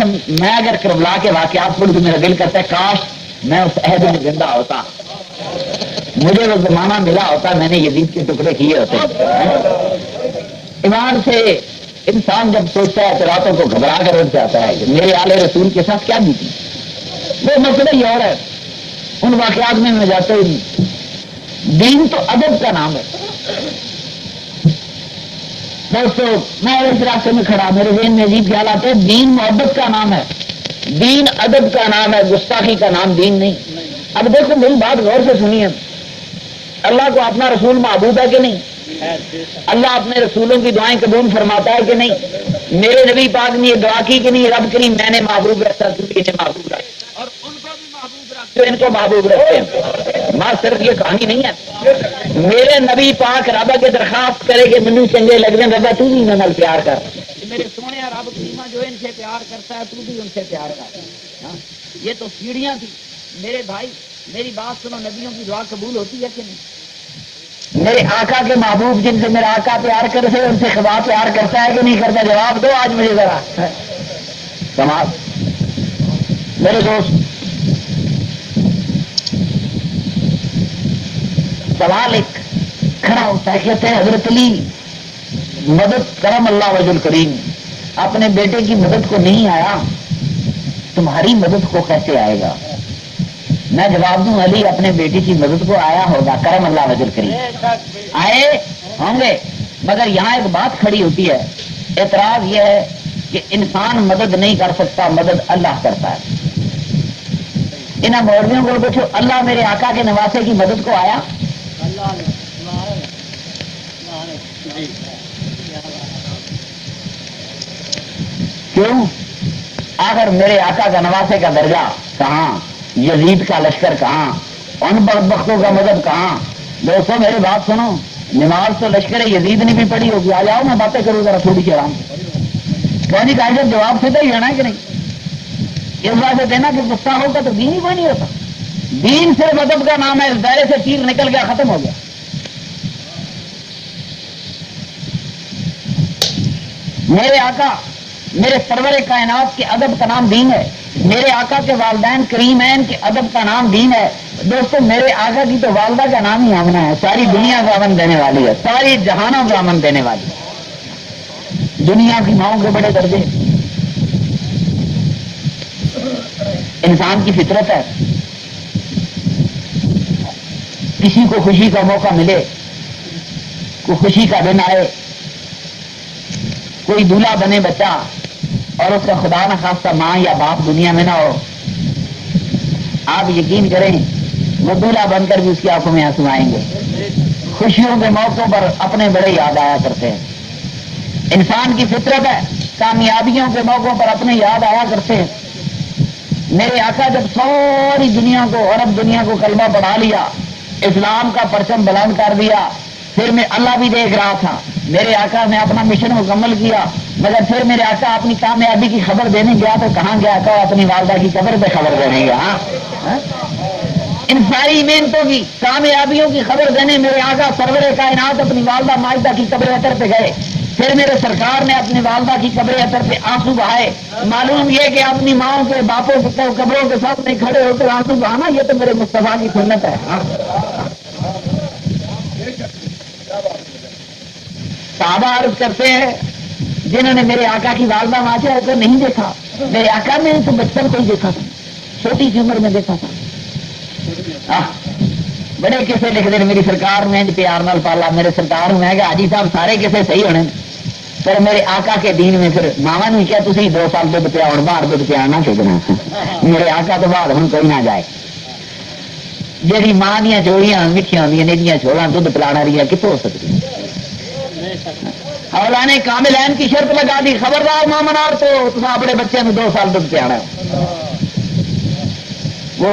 قسم میں اگر کربلا کے واقعات پڑھوں تو میرا دل کرتا ہے کاش میں اس عہد میں زندہ ہوتا، مجھے وہ زمانہ ملا ہوتا، میں نے یزید کے ٹکڑے کیے ہوتے۔ ایمان سے انسان جب سوچتا ہے تو راتوں کو گھبرا کر اٹھ جاتا ہے کہ میرے آل رسول کے ساتھ کیا بیتی، وہ مسئلہ ہی اور ہے، ان واقعات میں جاتے ہی نہیں۔ دین تو ادب کا نام ہے دوستو، میں اس راستے میں کھڑا، میرے ذہن میں عجیب خیال آتے ہیں۔ دین محبت کا نام ہے، دین ادب کا نام ہے، گستاخی کا نام دین نہیں۔ اب دیکھو میری بات غور سے سنیے، اللہ کو اپنا رسول محبوب ہے کہ نہیں؟ اللہ اپنے رسولوں کی دعائیں قبول فرماتا ہے کہ نہیں؟ میرے نبی پاک نے یہ دعا کی کہ نہیں، رب کریم میں نے محبوب رکھا، تو بھی انہیں محبوب رکھ، اور ان کو بھی محبوب رکھ جو ان کو محبوب رکھتے ہیں۔ ماں صرف یہ کہانی نہیں ہے، میرے نبی پاک رب کے درخواست کرے کہ مجھے چنگے لگ رہے ہیں، ربا تو بھی انہیں پیار کر، میرے سونے رب کریم جو ان سے پیار کرتا ہے تو بھی ان سے پیار کر۔ یہ تو سیڑھیاں تھی میرے بھائی، میری بات سنو، نبیوں کی دعا قبول ہوتی ہے کہ نہیں؟ میرے آقا کے محبوب جن سے میرا آقا پیار کرتے ان سے خدا پیار کرتا ہے کہ نہیں کرتا؟ جواب دو آج مجھے ذرا کمال۔ میرے دوست سوال ایک کھڑا ہوتا ہے، کہتے ہیں حضرت علی مدد کرم اللہ وجہ الکریم اپنے بیٹے کی مدد کو نہیں آیا، تمہاری مدد کو کیسے آئے گا؟ میں جواب دوں علی اپنے بیٹی کی مدد کو آیا ہوگا، کرم اللہ وجہ الکریم آئے ہوں گے، مگر یہاں ایک بات کھڑی ہوتی ہے، اعتراض یہ ہے کہ انسان مدد نہیں کر سکتا، مدد اللہ کرتا ہے۔ انہیں مولویوں کو پوچھو اللہ میرے آقا کے نواسے کی مدد کو آیا؟ کیوں؟ اگر میرے آقا کا نواسے کا درجہ کہاں، یزید کا لشکر کہاں، ان بدبختوں کا مدد کہاں؟ دوستوں میری بات سنو، نماز تو لشکر یزید نے بھی پڑھی ہوگی، آ جاؤ میں باتیں کروں ذرا تھوڑی سی آرام سے۔ کہنے کا جب جواب سیدھا ہی ہے کہ نہیں؟ اس بات سے دینا کہ غصہ ہوگا تو دین ہی کوئی نہیں ہوتا، دین صرف ادب کا نام ہے، اس دائرے سے تیر نکل گیا، ختم ہو گیا۔ میرے آقا میرے سرور کائنات کے ادب کا نام دین ہے، میرے آقا کے والدین کریمین کے ادب کا نام دین ہے۔ دوستو میرے آقا کی تو والدہ کا نام ہی آمنہ ہے، ساری دنیا کو امن دینے والی ہے، ساری جہانوں کو امن دینے والی ہے، دنیا کی ماؤں کے بڑے درجے۔ انسان کی فطرت ہے، کسی کو خوشی کا موقع ملے، کوئی خوشی کا دن آئے، کوئی دولہا بنے بچہ اور اس کا خدا نہ خواستہ ماں یا باپ دنیا میں نہ ہو، آپ یقین کریں وہ دولہا بن کر بھی اس کی آنکھوں میں آنسو آئیں گے۔ خوشیوں کے موقعوں پر اپنے بڑے یاد آیا کرتے ہیں، انسان کی فطرت ہے، کامیابیوں کے موقعوں پر اپنے یاد آیا کرتے ہیں۔ میرے آقا جب ساری دنیا کو، عرب دنیا کو کلمہ پڑھا لیا، اسلام کا پرچم بلند کر دیا، پھر میں اللہ بھی دیکھ رہا تھا، میرے آقا نے اپنا مشن مکمل کیا، مگر پھر میرے آقا اپنی کامیابی کی خبر دینے گیا تو کہاں گیا؟ کہ اپنی والدہ کی قبر پہ خبر دینے گیا۔ ان ساری محنتوں کی کامیابیوں کی خبر دینے میرے آقا سرور کائنات اپنی والدہ ماجدہ کی قبر اثر پہ گئے، پھر میرے سرکار نے اپنی والدہ کی قبر اثر پہ آنسو بہائے۔ معلوم یہ کہ اپنی ماؤں کے باپوں کے قبروں کے ساتھ نہیں کھڑے ہو کر آنسو بہانا، یہ تو میرے مصطفیٰ کی سنت ہے۔ صحابہ عرض کرتے ہیں جنہوں نے میرے آقا کی والدہ ماجدہ کو نہیں دیکھا، میرے آقا نے تو بچپن کو ہی دیکھا تھا، چھوٹی سی عمر میں دیکھا تھا، بڑے کسے لکھ دے میری سرکار میں پیار نال پالا، میرے سرکار میں کہ حاجی صاحب سارے کسے صحیح ہونے، پر میرے آقا کے دین میں پھر ماوا نے کیا تھی 2 سال دودھ پیا ہوں، باہر دودھ پیا نہ چھوڑنا، میرے آقا تو بعد ہوں کوئی نہ جائے۔ جی ماں دیا چوڑیاں میٹھیاں ہوندیاں نے دیا چھوڑا دودھ پلانا رہی کتوں ہو سکتی؟ اولا نے کاملین کی شرط لگا دی، خبردار ماں منار تو اپنے بچے میں 2 سال دودھ پیا ہے۔ وہ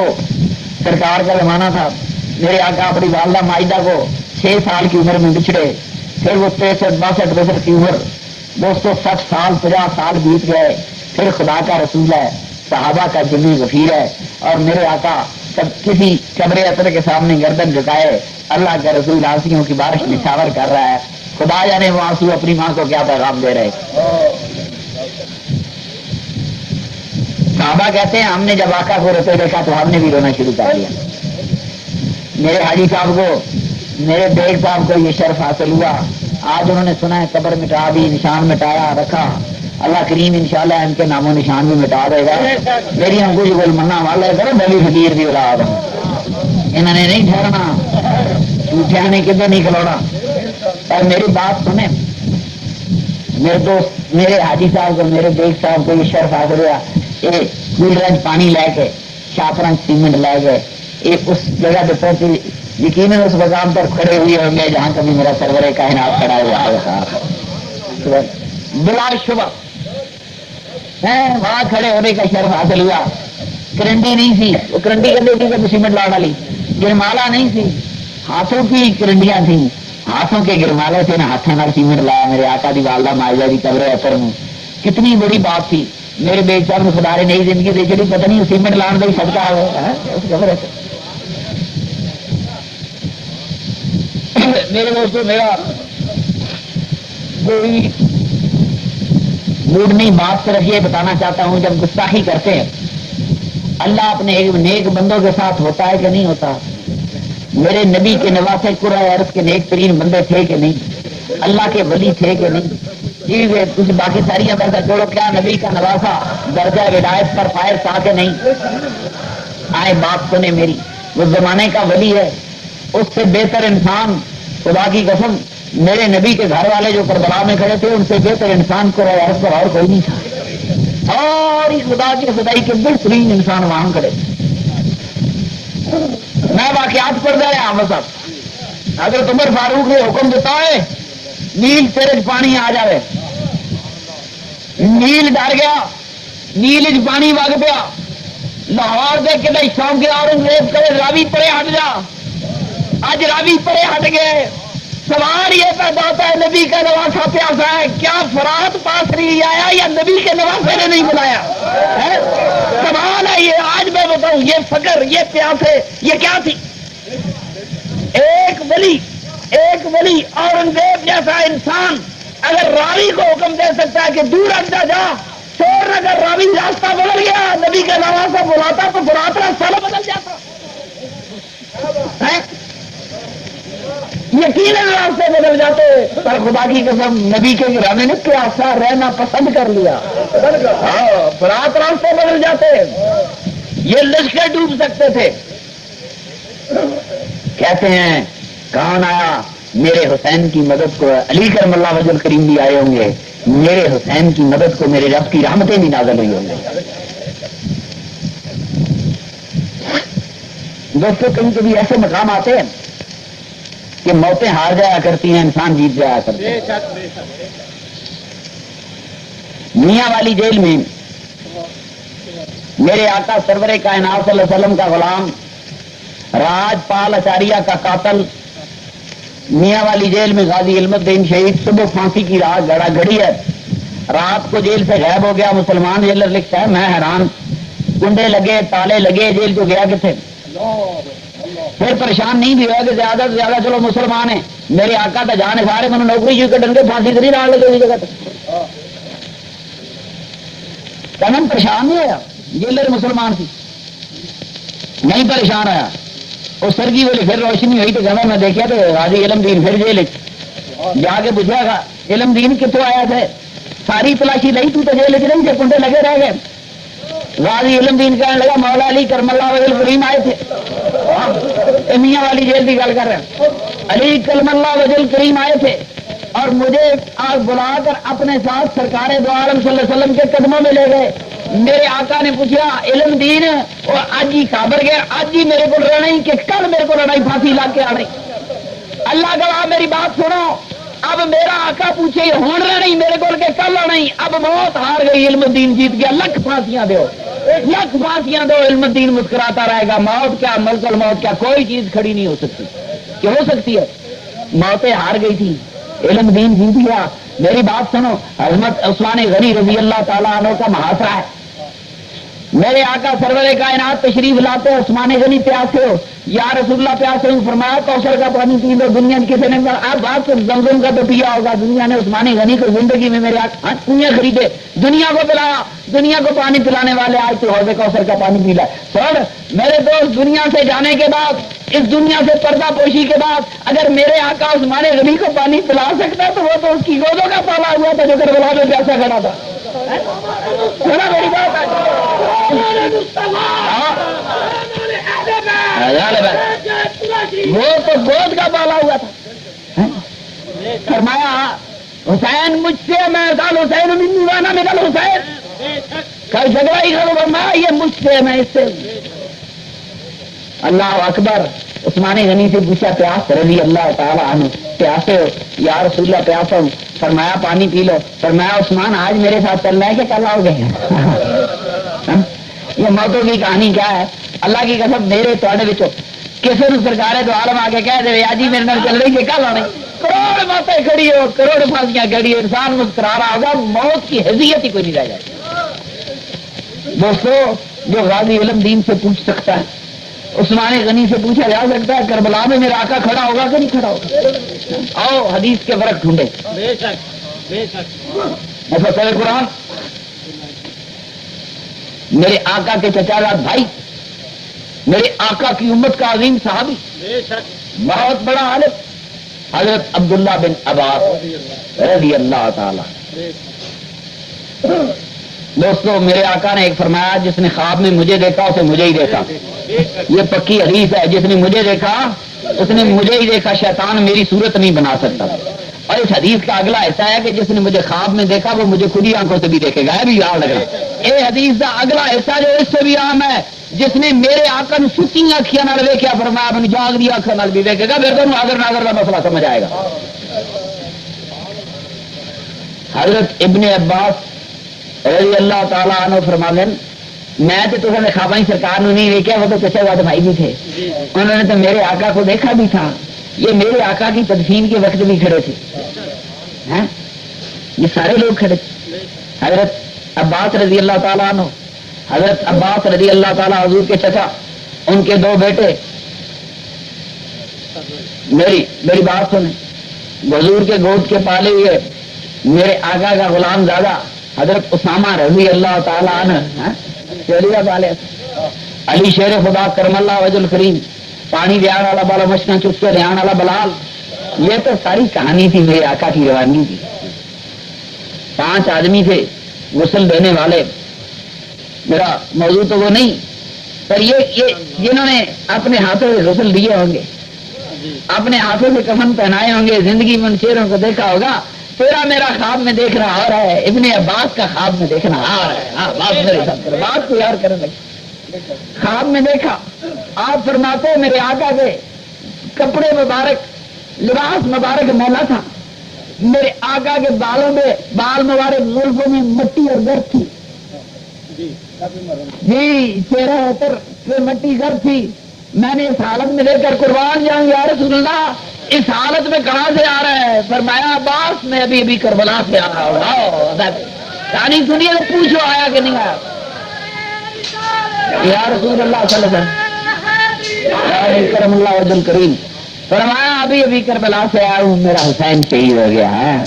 سرکار کا زمانہ تھا، میرے آقا اپنی والدہ ماجدہ کو 6 سال کی عمر میں بچھڑے، پھر وہ 63-62 کی عمر، دوستوں 60 سال 50 سال بیت گئے، پھر خدا کا رسول ہے، صحابہ کا جمی غفیر ہے، اور میرے آقا سب کسی قبر اثر کے سامنے گردن جھکائے اللہ کا رسول آنسوؤں کی بارش نچھاور کر رہا ہے، خدا جانے وہ آنسو اپنی ماں کو کیا پیغام دے رہے۔ صحابہ کہتے ہیں ہم نے جب آقا کو روتے دیکھا تو ہم نے بھی رونا شروع کر دیا. میرے حاجی صاحب کو, میرے بیگ صاحب کو یہ شرف حاصل ہوا. آج انہوں نے سنا ہے قبر مٹا دی, نشان مٹایا رکھا. اللہ کریم انشاءاللہ ان کے نام و نشان بھی مٹا دے گا. میری ہم کچھ گل منا والے کرو نبی فقیر کی اولاد, انہوں نے نہیں ٹھہرنا, جھوٹیا نے کدھر نہیں کھلونا. اور میری بات سنیں, میرے دوست میرے حاجی صاحب کو, میرے بیگ صاحب کو یہ شرف حاصل ہوا. یہ کولرنج پانی لے کے, شاپرنج سیمنٹ لے کے یہ اس جگہ پہ پہنچی. یقیناً اس مقام پر کھڑے ہوئے ہوں گے جہاں کبھی میرا سرور کائنات کھڑا ہوا ہے. بلا شبہ وہاں کھڑے ہونے کا شرف حاصل ہوا. کرنڈی نہیں سی, وہ کرنڈی کرنے کی سیمنٹ لاؤ والی گرمالا نہیں سی, ہاتھوں کی کرنڈیاں تھیں. ہاتھوں کے گرمالے سے نا ہاتھوں سیمنٹ لایا میرے آقا دی والدہ مائزہ دی قبر اثر میں. کتنی بڑی بات تھی. میرے بیگ صاحب نے خدا نے نئی زندگی دے چلی, پتہ نہیں سیمنٹ لان کا ہی صدقہ ہے. میرے دوستوں میرا کوئی موڈ نہیں, بات صرف یہ بتانا چاہتا ہوں جب گستاخی کرتے ہیں اللہ اپنے ایک نیک بندوں کے ساتھ ہوتا ہے کہ نہیں ہوتا. میرے نبی کے نواسے قرآن عرض کے نیک ترین بندے تھے کہ نہیں, اللہ کے ولی تھے کہ نہیں. جی کچھ باقی ساری باتیں چھوڑو, کیا نبی کا نواسا درجہ ولایت پر فائر تھا کہ نہیں. آئے بات سنے میری, وہ زمانے کا ولی ہے, اس سے بہتر انسان خدا کی قسم میرے نبی کے گھر والے جو کربلا میں کھڑے تھے ان سے بہتر انسان کو عرض پر اور کوئی نہیں تھا. اور خدا کی خدائی کے بہترین انسان وہاں کھڑے تھے. میں واقعات پڑھ رہا ہوں صاحب, حضرت عمر فاروق نے حکم دیتا ہے نیل تیرے پانی آ جائے. نیل ڈر گیا, نیل پانی وگ پیا. لاہور دے کے شوق اورنگزیب کرے راوی پڑے ہٹ جا. اج راوی پڑے ہٹ گئے. سوال یہ پیدا ہوتا ہے نبی کا نواسا پیاسا ہے, کیا فرات پاس نہیں آیا یا نبی کے نواسے نے نہیں بلایا؟ سوال ہے یہ. آج میں بتاؤں یہ فکر, یہ پیاسے, یہ کیا تھی؟ ایک ولی اورنگزیب جیسا انسان اگر راوی کو حکم دے سکتا ہے کہ دور ہٹ جا, چور اگر راوی راستہ بدل گیا نبی کا نواسا بلاتا تو فرات راستہ بدل جاتا. یقیناً راستے بدل جاتے, پر خدا کی قسم نبی کے گھرانے نے پیاسا رہنا پسند کر لیا. فرات راستے بدل جاتے, یہ لشکر ڈوب سکتے تھے. کہتے ہیں کون آیا میرے حسین کی مدد کو, علی کرم اللہ وجہ کریم بھی آئے ہوں گے, میرے حسین کی مدد کو میرے رب کی رحمتیں بھی نازل ہوئی ہوں گے. دوستوں کبھی کبھی ایسے مقام آتے ہیں کہ موتیں ہار جایا کرتی ہیں, انسان جیت جایا کرتے ہیں. میاں والی جیل میں میرے آقا سرور کائنات صلی اللہ علیہ وسلم کا غلام راج پال اچاریہ کا قاتل میاں والی جیل میں غازی علم الدین شہید صبح پھانسی کی رات گڑا گڑی ہے. رات کو جیل سے غائب ہو گیا. مسلمان جیلر لکھتا ہے میں حیران, کنڈے لگے تالے لگے, جیل جو گیا کتنے. پھر پریشان نہیں بھی ہوا کہ زیادہ سے زیادہ چلو مسلمان ہیں, میرے آقا تو جانے سارے میں نوکری جو کٹن کے پھانسی کری رہا لگے جگہ تم پریشان نہیں ہوا. جیلر مسلمان تھی نہیں پریشان آیا. اس سرگی والی پھر روشنی ہوئی تو جب میں دیکھا تو غازی علم دین پھر جیل جا کے پوچھا گا علم دین کتوں آیا تھے, ساری تلاشی لئی تو جیل چ نہیں تھے, کنڈے لگے رہ گئے. غازی علم دین کہنے لگا مولا علی کرم اللہ وجہ کریم آئے تھے. میاں والی جیل کی گل کر رہے ہیں, علی کرم اللہ وجہ کریم آئے تھے اور مجھے آج بلا کر اپنے ساتھ سرکار دو عالم صلی اللہ علیہ وسلم کے قدموں میں لے گئے. میرے آقا نے پوچھا علم دین اور آج ہی خبر گیا, آج ہی میرے کو رہنا ہی کہ کل میرے کو رہنا ہی پھانسی لا کے آ رہی. اللہ گواہ میری بات سنو, اب میرا آقا پوچھے ہوں رہنا ہی میرے کو کہ کل آنا ہی. اب موت ہار گئی, علم الدین جیت گیا. لکھ پھانسیاں دو, لکھ پھانسیاں دو, علم الدین مسکراتا رہے گا. موت کیا ملک الموت کیا, کوئی چیز کھڑی نہیں ہو سکتی. کہ ہو سکتی ہے, موتیں ہار گئی تھی, علم دین جیت گیا. میری بات سنو, حضرت عثمان غنی رضی اللہ تعالیٰ عنہ کا محاصرہ ہے. میرے آقا سرور کائنات تشریف لاتے, عثمان غنی پیاسے ہو, یا رسول اللہ پیاسے ہوں, فرمایا کوثر کا پانی پی لو. دنیا میں کسی نے اب آپ زمزم کا تو پیا ہوگا, دنیا نے عثمان غنی کو زندگی میں میرے کنویں خریدے, دنیا کو پلایا, دنیا کو پانی پلانے والے آج تو حوض کوثر کا پانی پی لائے. سر میرے دوست دنیا سے جانے کے بعد, اس دنیا سے پردہ پوشی کے بعد اگر میرے آقا عثمان غنی کو پانی پلا سکتا تو وہ تو اس کی گودوں کا پالا ہوا تھا جو کربلا میں پیاسا کھڑا تھا. بڑی بات ہے. وہ تو گود کا پالا ہوا تھا. فرمایا حسین مجھ سے, میں کل حسین منوانا میں کل حسین کل جھگڑا ہی کرو. فرمایا یہ مجھ سے, میں اس سے. اللہ اکبر. عثمان غنی سے پوچھا پیاس رضی اللہ تعالیٰ عنہ, پیاسے ہو؟ یا رسول اللہ پیاسا ہوں. فرمایا پانی پی لو. فرمایا عثمان آج میرے ساتھ چل رہا ہے کہ کل آؤ گے؟ یہ موتوں کی کہانی کیا ہے؟ اللہ کی قسم میرے تھوڑے بچوں کسی نے سرکار ہے تو عالم آگے کہہ دے آجی میرے نال چل رہی ہے کل آنے. کروڑ باتیں کھڑی ہو, کروڑ پھانسیاں کھڑی ہو, انسان مسکرا رہا ہوگا, موت کی حیثیت ہی کوئی نہیں رہ جائے. دوستو جو غازی علم دین سے پوچھ سکتا ہے, عثمان غنی سے پوچھا جا سکتا ہے کربلا میں میرا آقا کھڑا ہوگا کہ نہیں کھڑا ہوگا؟ آؤ حدیث کے فرق ڈھونڈے. مفسر قرآن میرے آقا کے چچا زاد بھائی, میرے آقا کی امت کا عظیم صحابی, بہت بڑا عالم, حضرت عبداللہ بن عباس رضی اللہ تعالی. دوستو میرے آقا نے ایک فرمایا جس نے خواب میں مجھے دیکھا اسے مجھے ہی دیکھا. یہ پکی حدیث ہے. جس نے مجھے دیکھا اس نے مجھے ہی دیکھا, شیطان میری صورت نہیں بنا سکتا. اور اس حدیث کا اگلا ایسا ہے کہ جس نے مجھے خواب میں دیکھا وہ مجھے خود ہی آنکھوں سے بھی دیکھے گا. بھی یاد لگ رہا. یہ حدیث کا اگلا ایسا جو اس سے بھی عام ہے, جس نے میرے آقا نو ستی اکھیاں نال ویکھیا فرمایا اپنی جاگ دی اکھاں نال بھی ویکھے گا. پھر تمہیں اگر ناگر کا مسئلہ سمجھ آئے گا. حضرت ابن عباس رضی اللہ تعالیٰ عنہ فرماتے ہیں میں تو تمہیں خواباں سرکار نو نہیں دیکھا, وہ تو چچا زاد بھائی بھی تھے, انہوں نے تو میرے آقا کو دیکھا بھی تھا. یہ میرے آقا کی تدفین کے وقت بھی کھڑے تھے. یہ سارے لوگ کھڑے تھے. حضرت عباس رضی اللہ تعالیٰ عنہ, حضرت عباس رضی اللہ تعالیٰ حضور کے چچا, ان کے دو بیٹے. میری بات سنیں, حضور کے گود کے پالے ہوئے میرے آقا کا غلام زادہ حضرت اسامہ رضی اللہ تعالیٰ عنہ والے, علی شیر خدا کرم اللہ وجہ الکریم, پانی دیان والا بالا مشکاں چس کے دیان والا بلال. یہ تو ساری کہانی تھی میرے آقا کی روانگی کی. 5 آدمی تھے غسل دینے والے. میرا موضوع تو وہ نہیں, پر یہ جنہوں نے اپنے ہاتھوں سے غسل دیے ہوں گے, اپنے ہاتھوں سے کفن پہنائے ہوں گے, زندگی میں ان شیروں کو دیکھا ہوگا. تیرا میرا خواب میں دیکھنا آ رہا ہے, ابن عباس کا خواب میں دیکھنا آ رہا ہے. ہاں بات میرے ساتھ بات کو یار کرنے لگے. خواب میں دیکھا آپ فرماتے میرے آقا کے کپڑے مبارک, لباس مبارک میلا تھا. میرے آقا کے بالوں میں بال مبارک زلفوں میں مٹی اور گرد تھی. جی چہرہ پر مٹی گرد تھی. میں نے اس حالت میں دیکھ کر قربان جاؤں یا رسول اللہ, اس حالت میں کہاں سے آ رہا ہے؟ فرمایا عباس میں ابھی کربلا سے آ رہا ہوں. کہانی سنیے تو پوچھو آیا کہ نہیں آیا. یا رسول اللہ صلی اللہ علیہ کرم اللہ وجہ الکریم, فرمایا ابھی کربلا سے آیا ہوں, میرا حسین شہید ہو گیا ہے.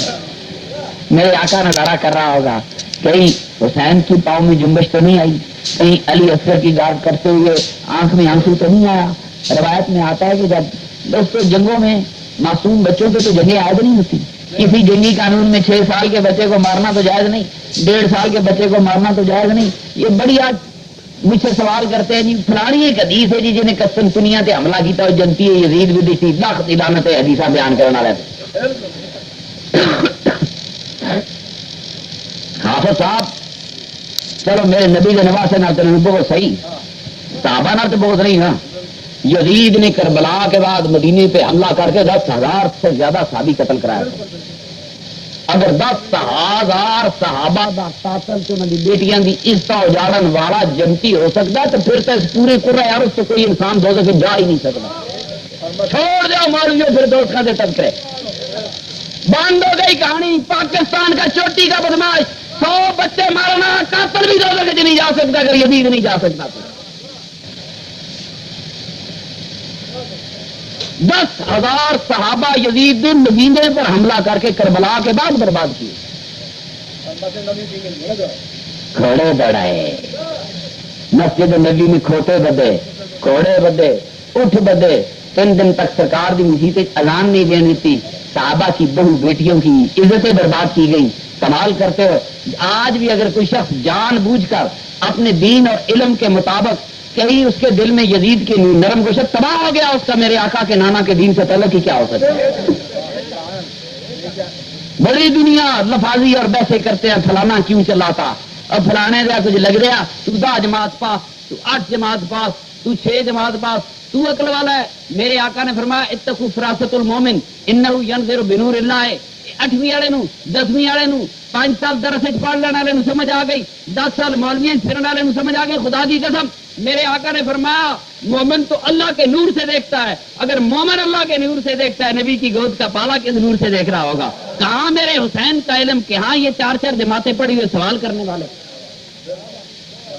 میرے آقا نظارہ کر رہا ہوگا کہیں حسین کی پاؤں میں جنبش تو نہیں آئی, کہیں علی اصغر کی گارڈ کرتے ہوئے آنکھ میں آنسو تو نہیں آیا. روایت میں آتا ہے کہ جب دوستوں جنگوں میں معصوم بچوں پہ تو جنگیں عائد نہیں ہوتی. کسی جنگی قانون میں 6 سال کے بچے کو مارنا تو جائز نہیں, 1.5 سال کے بچے کو مارنا تو جائز نہیں. یہ بڑی آج مجھ سے سوال کرتے ہیں جی فلانی ایک حدیث ہے جی جنہیں قسطنطنیہ تے حملہ کیتا اور جنتی ہے یزید بھی سی لاکھ لعنت حدیثہ بیان کرنا رہے. حافظ صاحب چلو میرے نبی کے نواسے نہ تو بہت صحیح, صحابہ نہ تو بہت نہیں. ہاں یزید نے کربلا کے بعد مدینے پہ حملہ کر کے 10,000 سے زیادہ صحابی قتل کرایا. اگر 10,000 صحابہ دا قاتل تو انہوں نے بیٹیاں دی عزت اجاڑن والا جنتی ہو سکتا ہے تو پھر تو اس پورے قرآن عرب سے کوئی انسان دو سے جا ہی نہیں سکتا. چھوڑ دو مولویوں پھر دوستوں کے تذکرے. بند ہو گئی کہانی. پاکستان کا چوٹی کا بدماش 100 بچے مارنا, قاتل بھی دو سے نہیں جا سکتا اگر یزید نہیں جا سکتا. 10,000 صحابہ یزید بن مدینے پر حملہ کر کے کربلا کے بعد برباد کیے. گھوڑے دوڑائے، مسجد نبی میں کھوتے بدے، گھوڑے بدے، اٹھ بدے، 3 دن تک سرکار دی مسجد اذان نہیں دین دیتی، صحابہ کی بہو بیٹیوں کی عزتیں برباد کی گئی. کمال کرتے ہو. آج بھی اگر کوئی شخص جان بوجھ کر اپنے دین اور علم کے مطابق کہیں اس کے دل میں یزید کی نرم گوشت تباہ ہو گیا، اس کا میرے آقا کے نانا کے دین سے تعلق ہی کیا ہو سکتا ہے؟ بڑی دنیا لفاظی اور بحثیں کرتے ہیں، فلانا کیوں چلاتا اور فلانے کا کچھ لگ رہا، تو 10 جماعت پاس، تو 8 جماعت پاس، تو 6 جماعت پاس، تو عقل والا ہے. میرے آقا نے فرمایا اتقوا فراست المومن انہ ینظر بنور اللہ. 8ویں والے 10ویں والے 5 سال درس پڑھ لینے والے سمجھ آ گئی، 10 سال مولویاں پھرنے والے سمجھ آ گئی. خدا کی قسم میرے آقا نے فرمایا مومن تو اللہ کے نور سے دیکھتا ہے. اگر مومن اللہ کے نور سے دیکھتا ہے، نبی کی گود کا پالا کس نور سے دیکھ رہا ہوگا؟ کہاں میرے حسین کا علم، کہاں یہ 4 جماعتیں پڑھی ہوئے سوال کرنے والے؟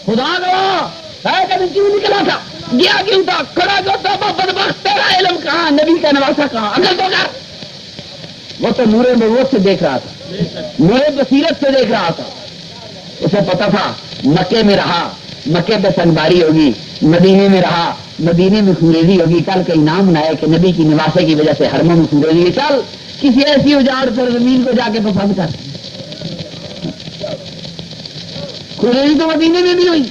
خدا گواہ کبھی کیوں نکلا تھا، گیا کیوں تھا، کھڑا کیوں تھا؟ بدبخت تیرا علم کہاں، نبی کا نواسا کہاں؟ عقل تو کر. وہ تو نور نبوت سے دیکھ رہا تھا، نور بصیرت سے دیکھ رہا تھا. اسے پتا تھا مکے میں رہا، مکے پہ سنباری ہوگی، مدینے میں رہا، مدینے میں خوریزی ہوگی. کل کا انعام نہ ہے کہ نبی کی نواسے کی وجہ سے حرموں میں خوریزی ہے. چل کسی ایسی اجاڑ پر زمین کو جا کے پسند کر. خوریزی تو مدینے میں بھی ہوئی.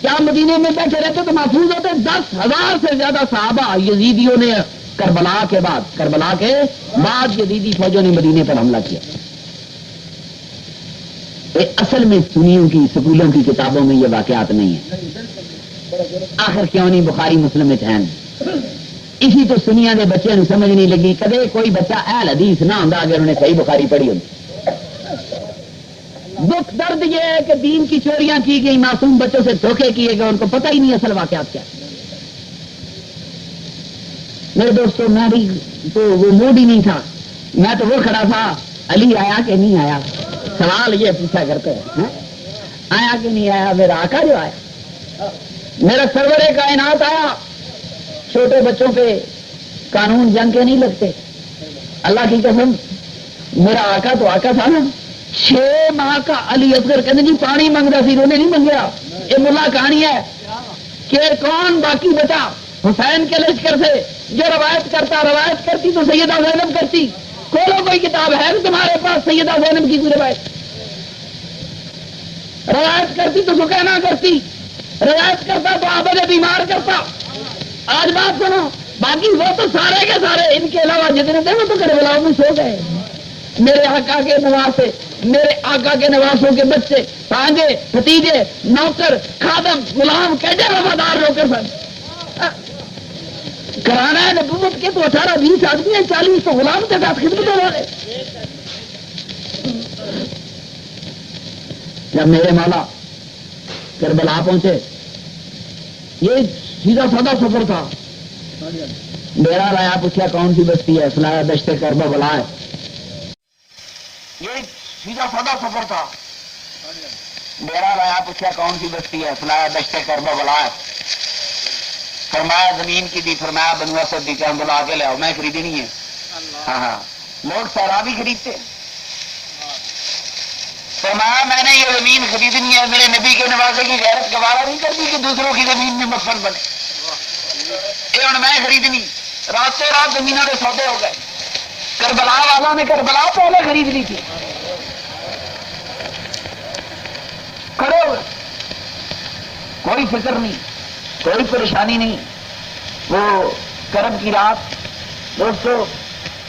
کیا مدینے میں بیٹھے رہتے تو محفوظ ہوتے؟ 10,000 سے زیادہ صحابہ یزیدیوں نے کربلا کے بعد یزیدی فوجوں نے مدینے پر حملہ کیا. اصل میں سنیوں کی سکولوں کی کتابوں میں یہ واقعات نہیں ہیں. آخر کیوں نہیں بخاری مسلم میں ہیں؟ اسی تو سنیا کے بچے نے سمجھ نہیں لگی. کدے کوئی بچہ اہل حدیث نہ ہوتا اگر انہیں صحیح بخاری پڑھی ہوتی. دکھ درد یہ ہے کہ دین کی چوریاں کی گئی، معصوم بچوں سے دھوکے کیے گئے، ان کو پتہ ہی نہیں اصل واقعات کیا. میرے دوستوں میں بھی تو وہ موڈ ہی نہیں تھا. میں تو وہ کھڑا تھا علی آیا کہ نہیں آیا، سوال یہ پوچھا کرتے ہیں آیا کہ نہیں آیا. میرا آقا جو آیا، میرا سرور کائنات آیا. چھوٹے بچوں پہ قانون جنگ کے نہیں لگتے. اللہ کی قسم میرا آقا تو آقا تھا نا. 6 ماہ کا علی اصغر کہتے جی پانی منگتا سی، انہوں نے نہیں منگیا. یہ ملا کہانی ہے کہ کون باقی بچا حسین کے لشکر سے جو روایت کرتی تو سیدہ زینب کرتی. کھولو کوئی کتاب ہے تمہارے پاس سیدہ زینب کی کوئی روایت کرتی تو سکینہ کرتی، روایت کرتا تو آبد بیمار کرتا. آج بات سنو، باقی وہ تو سارے کے سارے ان کے علاوہ جتنے تھے وہ تو کربلا میں سو گئے. میرے آقا کے نواسے، میرے آقا کے نواسوں کے بچے، بھانجے، بھتیجے، نوکر، خادم، غلام کیسے وفادار نوکر سن. کرانا ہے نبوت کے تو 18-20 آدمی ہیں، 40 تو غلام کے ساتھ خدمت والے. جب میرے مولا کربلا پہنچے، یہ سیدھا سادہ سفر تھا. ڈیرا لایا، پوچھا کون سی بستی ہے، سنایا دشت کربلا ہے. یہ سیدھا سادہ سفر تھا. ڈیرا لایا، پوچھا کون سی بستی ہے، سنایا دشت کربلا ہے. فرمایا زمین کی دی، فرمایا بنو اسد دی، کہ بلا کے لاؤ، میں خریدی نہیں ہے. ہاں لوگ سیرابی خریدتے. فرمایا میں نے یہ زمین خریدنی ہے، میرے نبی کے نواسے کی غیرت گوارا نہیں کرتی کہ دوسروں کی زمین میں مفل بنے. یہ ہوں میں خریدنی. راتوں رات زمینوں کے سودے ہو گئے. کربلا والوں نے کربلا پہلے خرید لی تھی. کرو کوئی فکر نہیں، کوئی پریشانی نہیں. وہ کرم کی رات دوستو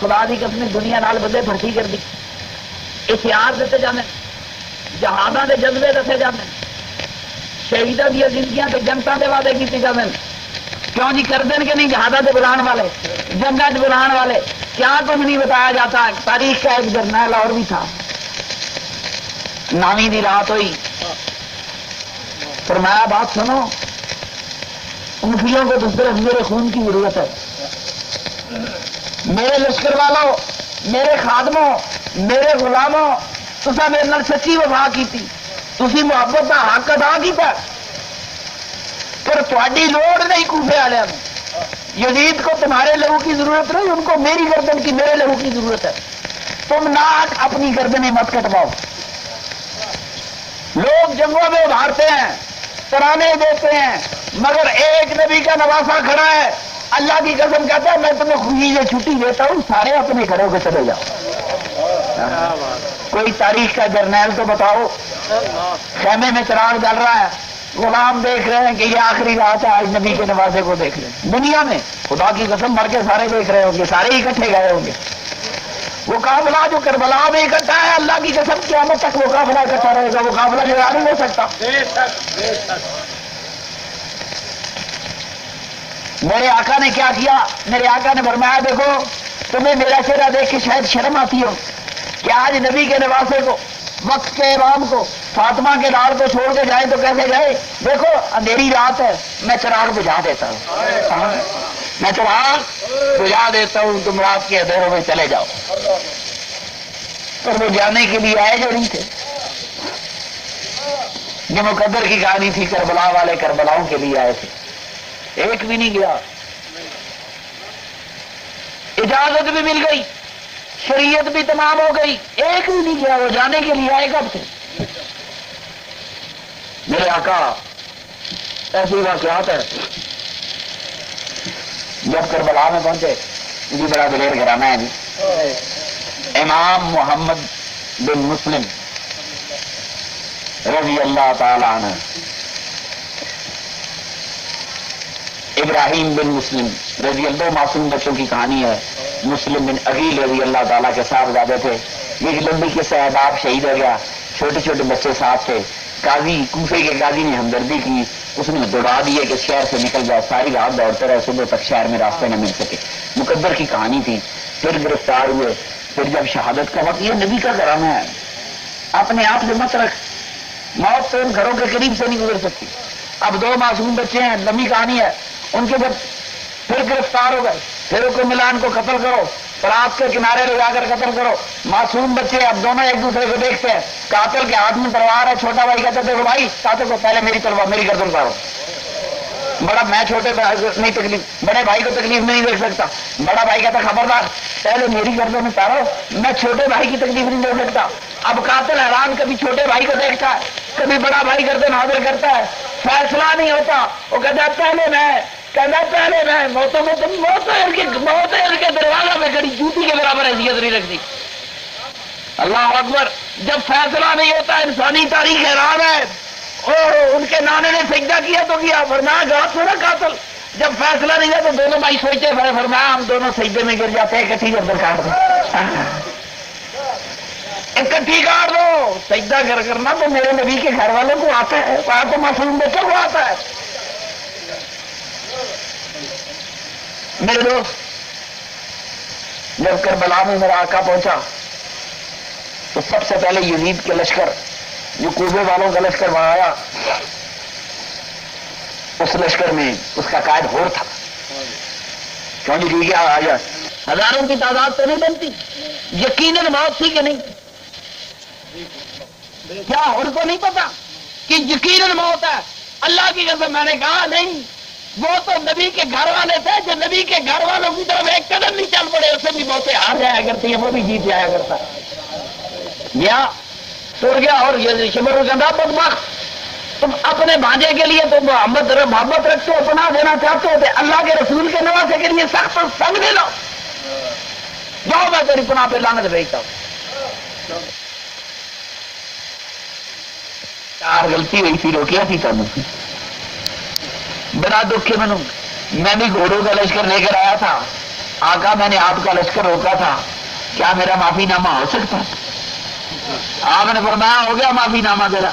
خدا دی قسم دنیا نال بندے بھرتی کر دی. اشتہار دیتے جانے، جہاداں دے جذبے دسے جانے، شہیداں دیا زندگیاں تے جنتاں دے وعدے کیتے جانے. کیوں جی کر دیں کہ نہیں جہاداں تے بلان والے، جنگاں تے بلان والے. کیا کچھ نہیں بتایا جاتا. تاریخ کا ایک جرنیل اور بھی تھا. 9ویں دی رات ہوئی، فرمایا بات سنو، انفیوں کو تو صرف میرے خون کی ضرورت ہے. میرے لشکر والوں، میرے خادموں، میرے غلاموں، تسا میرے نال سچی وفا کی، تسی محبت کا حق ادا کیتا، پر تھوڑی لوڑ نہیں کوفے والوں میں. یزید کو تمہارے لہو کی ضرورت نہیں، ان کو میری گردن کی، میرے لہو کی ضرورت ہے. تم ناک اپنی گردنیں مت کٹواؤ. لوگ جنگوں میں ابھارتے ہیں، ترانے دیتے ہیں، مگر ایک نبی کا نواسا کھڑا ہے، اللہ کی قسم کہتا ہے میں تمہیں خوشی سے چھٹی دیتا ہوں، سارے اپنے گھروں کے چلے جاؤ۔ کوئی تاریخ کا جرنیل تو بتاؤ، خیمے میں چراغ جل رہا ہے، غلام دیکھ رہے ہیں کہ یہ آخری رات ہے، آج نبی کے نوازے کو دیکھ لیں۔ دنیا میں خدا کی قسم مر کے سارے دیکھ رہے ہوں گے، سارے اکٹھے گئے ہوں گے۔ وہ قافلہ جو کربلا میں اکٹھا ہے، اللہ کی قسم قیامت تک وہ قافلہ اکٹھا رہے گا، وہ قافلہ جگہ نہیں ہو سکتا۔ میرے آقا نے کیا کیا؟ میرے آقا نے فرمایا دیکھو تمہیں میرا چہرہ دیکھ کے شاید شرم آتی ہو کہ آج نبی کے نواسے کو، وقت کے امام کو، فاطمہ کے لال کو چھوڑ کے جائیں تو کیسے گئے؟ دیکھو اندھیری رات ہے، میں چراغ بجھا دیتا ہوں، میں چراغ بجھا دیتا ہوں، تم رات کے اندھیروں میں چلے جاؤ۔ اور وہ جانے کے لیے آئے جو نہیں تھے۔ یہ مقدر کی کہانی تھی، کربلا والے کربلاؤں کے لیے آئے تھے، ایک بھی نہیں گیا۔ اجازت بھی مل گئی، شریعت بھی تمام ہو گئی، ایک بھی نہیں گیا، وہ جانے کے لیے آئے کب تھے؟ میرے آقا ایسی واقعات ہے۔ جب کربلا میں پہنچے، جی بڑا دلیر گھرانہ ہے جی، امام محمد بن مسلم رضی اللہ تعالی عنہ، ابراہیم بن مسلم رضی اللہ، دو معصوم بچوں کی کہانی ہے۔ مسلم بن عقیل رضی اللہ تعالیٰ کے ساتھ زیادہ تھے، یہ لمبی کے صاحب شہید ہو گیا، چھوٹے چھوٹے بچے ساتھ تھے۔ قاضی کوفے کے قاضی نے ہمدردی کی، اس نے دوڑا دیے کہ شہر سے نکل جاؤ، ساری رات دوڑتے رہے، صبح تک شہر میں راستے نہ مل سکے۔ مقدر کی کہانی تھی۔ پھر گرفتار ہوئے، پھر جب شہادت کا وقت، یہ نبی کا گھرانہ ہے، اپنے آپ سے مت رکھ، موت تو ان گھروں کے قریب سے نہیں گزر سکتی۔ اب دو معصوم بچے ہیں، لمبی کہانی ہے ان کے۔ جب پھر گرفتار ہو گئے، پھر حکم ملا ان کو قتل کرو، رات کے کنارے لے جا کر قتل کرو۔ معصوم بچے اب دونوں ایک دوسرے کو دیکھتے ہیں، قاتل کے ہاتھ میں تلوار ہے، چھوٹا بھائی کہتے دیکھو بھائی قاتل کو پہلے میری تلوار، میری گردن اتارو۔ بڑا میں چھوٹے بھائی کو نہیں تکلیف، بڑے بھائی کو تکلیف نہیں دیکھ سکتا، بڑا بھائی کہتا خبردار پہلے میری گردن اتارو، میں چھوٹے بھائی کی تکلیف نہیں دیکھ سکتا۔ اب قاتل حیران، کبھی چھوٹے بھائی کو دیکھتا ہے، کبھی بڑا بھائی گردن حاضر کرتا ہے، فیصلہ نہیں ہوتا۔ وہ کہتا ہے پہلے میں، موتوں میں تم موت ان کے دروازہ میں کھڑی جوتی کے برابر حیثیت نہیں رکھتی۔ اللہ اکبر۔ جب فیصلہ نہیں ہوتا، انسانی تاریخ حیران ہے۔ اور ان کے نانے نے سجدہ کیا تو کیا، فرمایا گھات تھوڑا قاتل۔ جب فیصلہ نہیں ہوا تو دونوں بھائی سوچتے، فرمایا ہم دونوں سجدے میں گر جاتے ہیں، اکٹھی گردن کاٹ دو، اکٹھی کاٹ دو۔ سجدہ کرنا تو میرے نبی کے گھر والوں کو آتا ہے، وہاں تو معصوم بچوں کو آتا ہے۔ میرے دوست، جب کربلا میں میرا آقا پہنچا تو سب سے پہلے یزید کے لشکر، جو کوفے والوں کا لشکر وہاں آیا، اس لشکر میں اس کا قائد ہور تھا۔ کیوں جی ٹھیک ہے آ جائے، ہزاروں کی تعداد تو نہیں بنتی، یقیناً موت تھی کہ نہیں؟ کیا ہور کو نہیں پتا کہ یقیناً موت ہے؟ اللہ کی قسم میں نے کہا نہیں، وہ تو نبی کے گھر والے تھے، جو نبی کے گھر والوں کی طرف ایک قدم نہیں چل پڑے، اسے بھی موتیں ہار جایا کرتی ہیں، وہ بھی جیت جایا کرتا گیا، ٹوٹ گیا۔ اور یہ شمر گندا بدبخت، تم اپنے بھانجے کے لیے تم محبت رکھتے ہو، پناہ دینا چاہتے ہو، تو اللہ کے رسول کے نواسے کے لیے سخت سنگ دے لو، جاؤ میں تیری پناہ پہ لعنت بھیجتا ہوں۔ چار غلطی ہوئی تھی، روکیا تھی تم، بڑا دکھ ہے میں بھی گھوڑوں کا لشکر لے کر آیا تھا، آقا میں نے آپ کا لشکر روکا تھا، کیا میرا معافی نامہ ہو سکتا؟ آپ نے فرمایا ہو گیا معافی نامہ تیرا،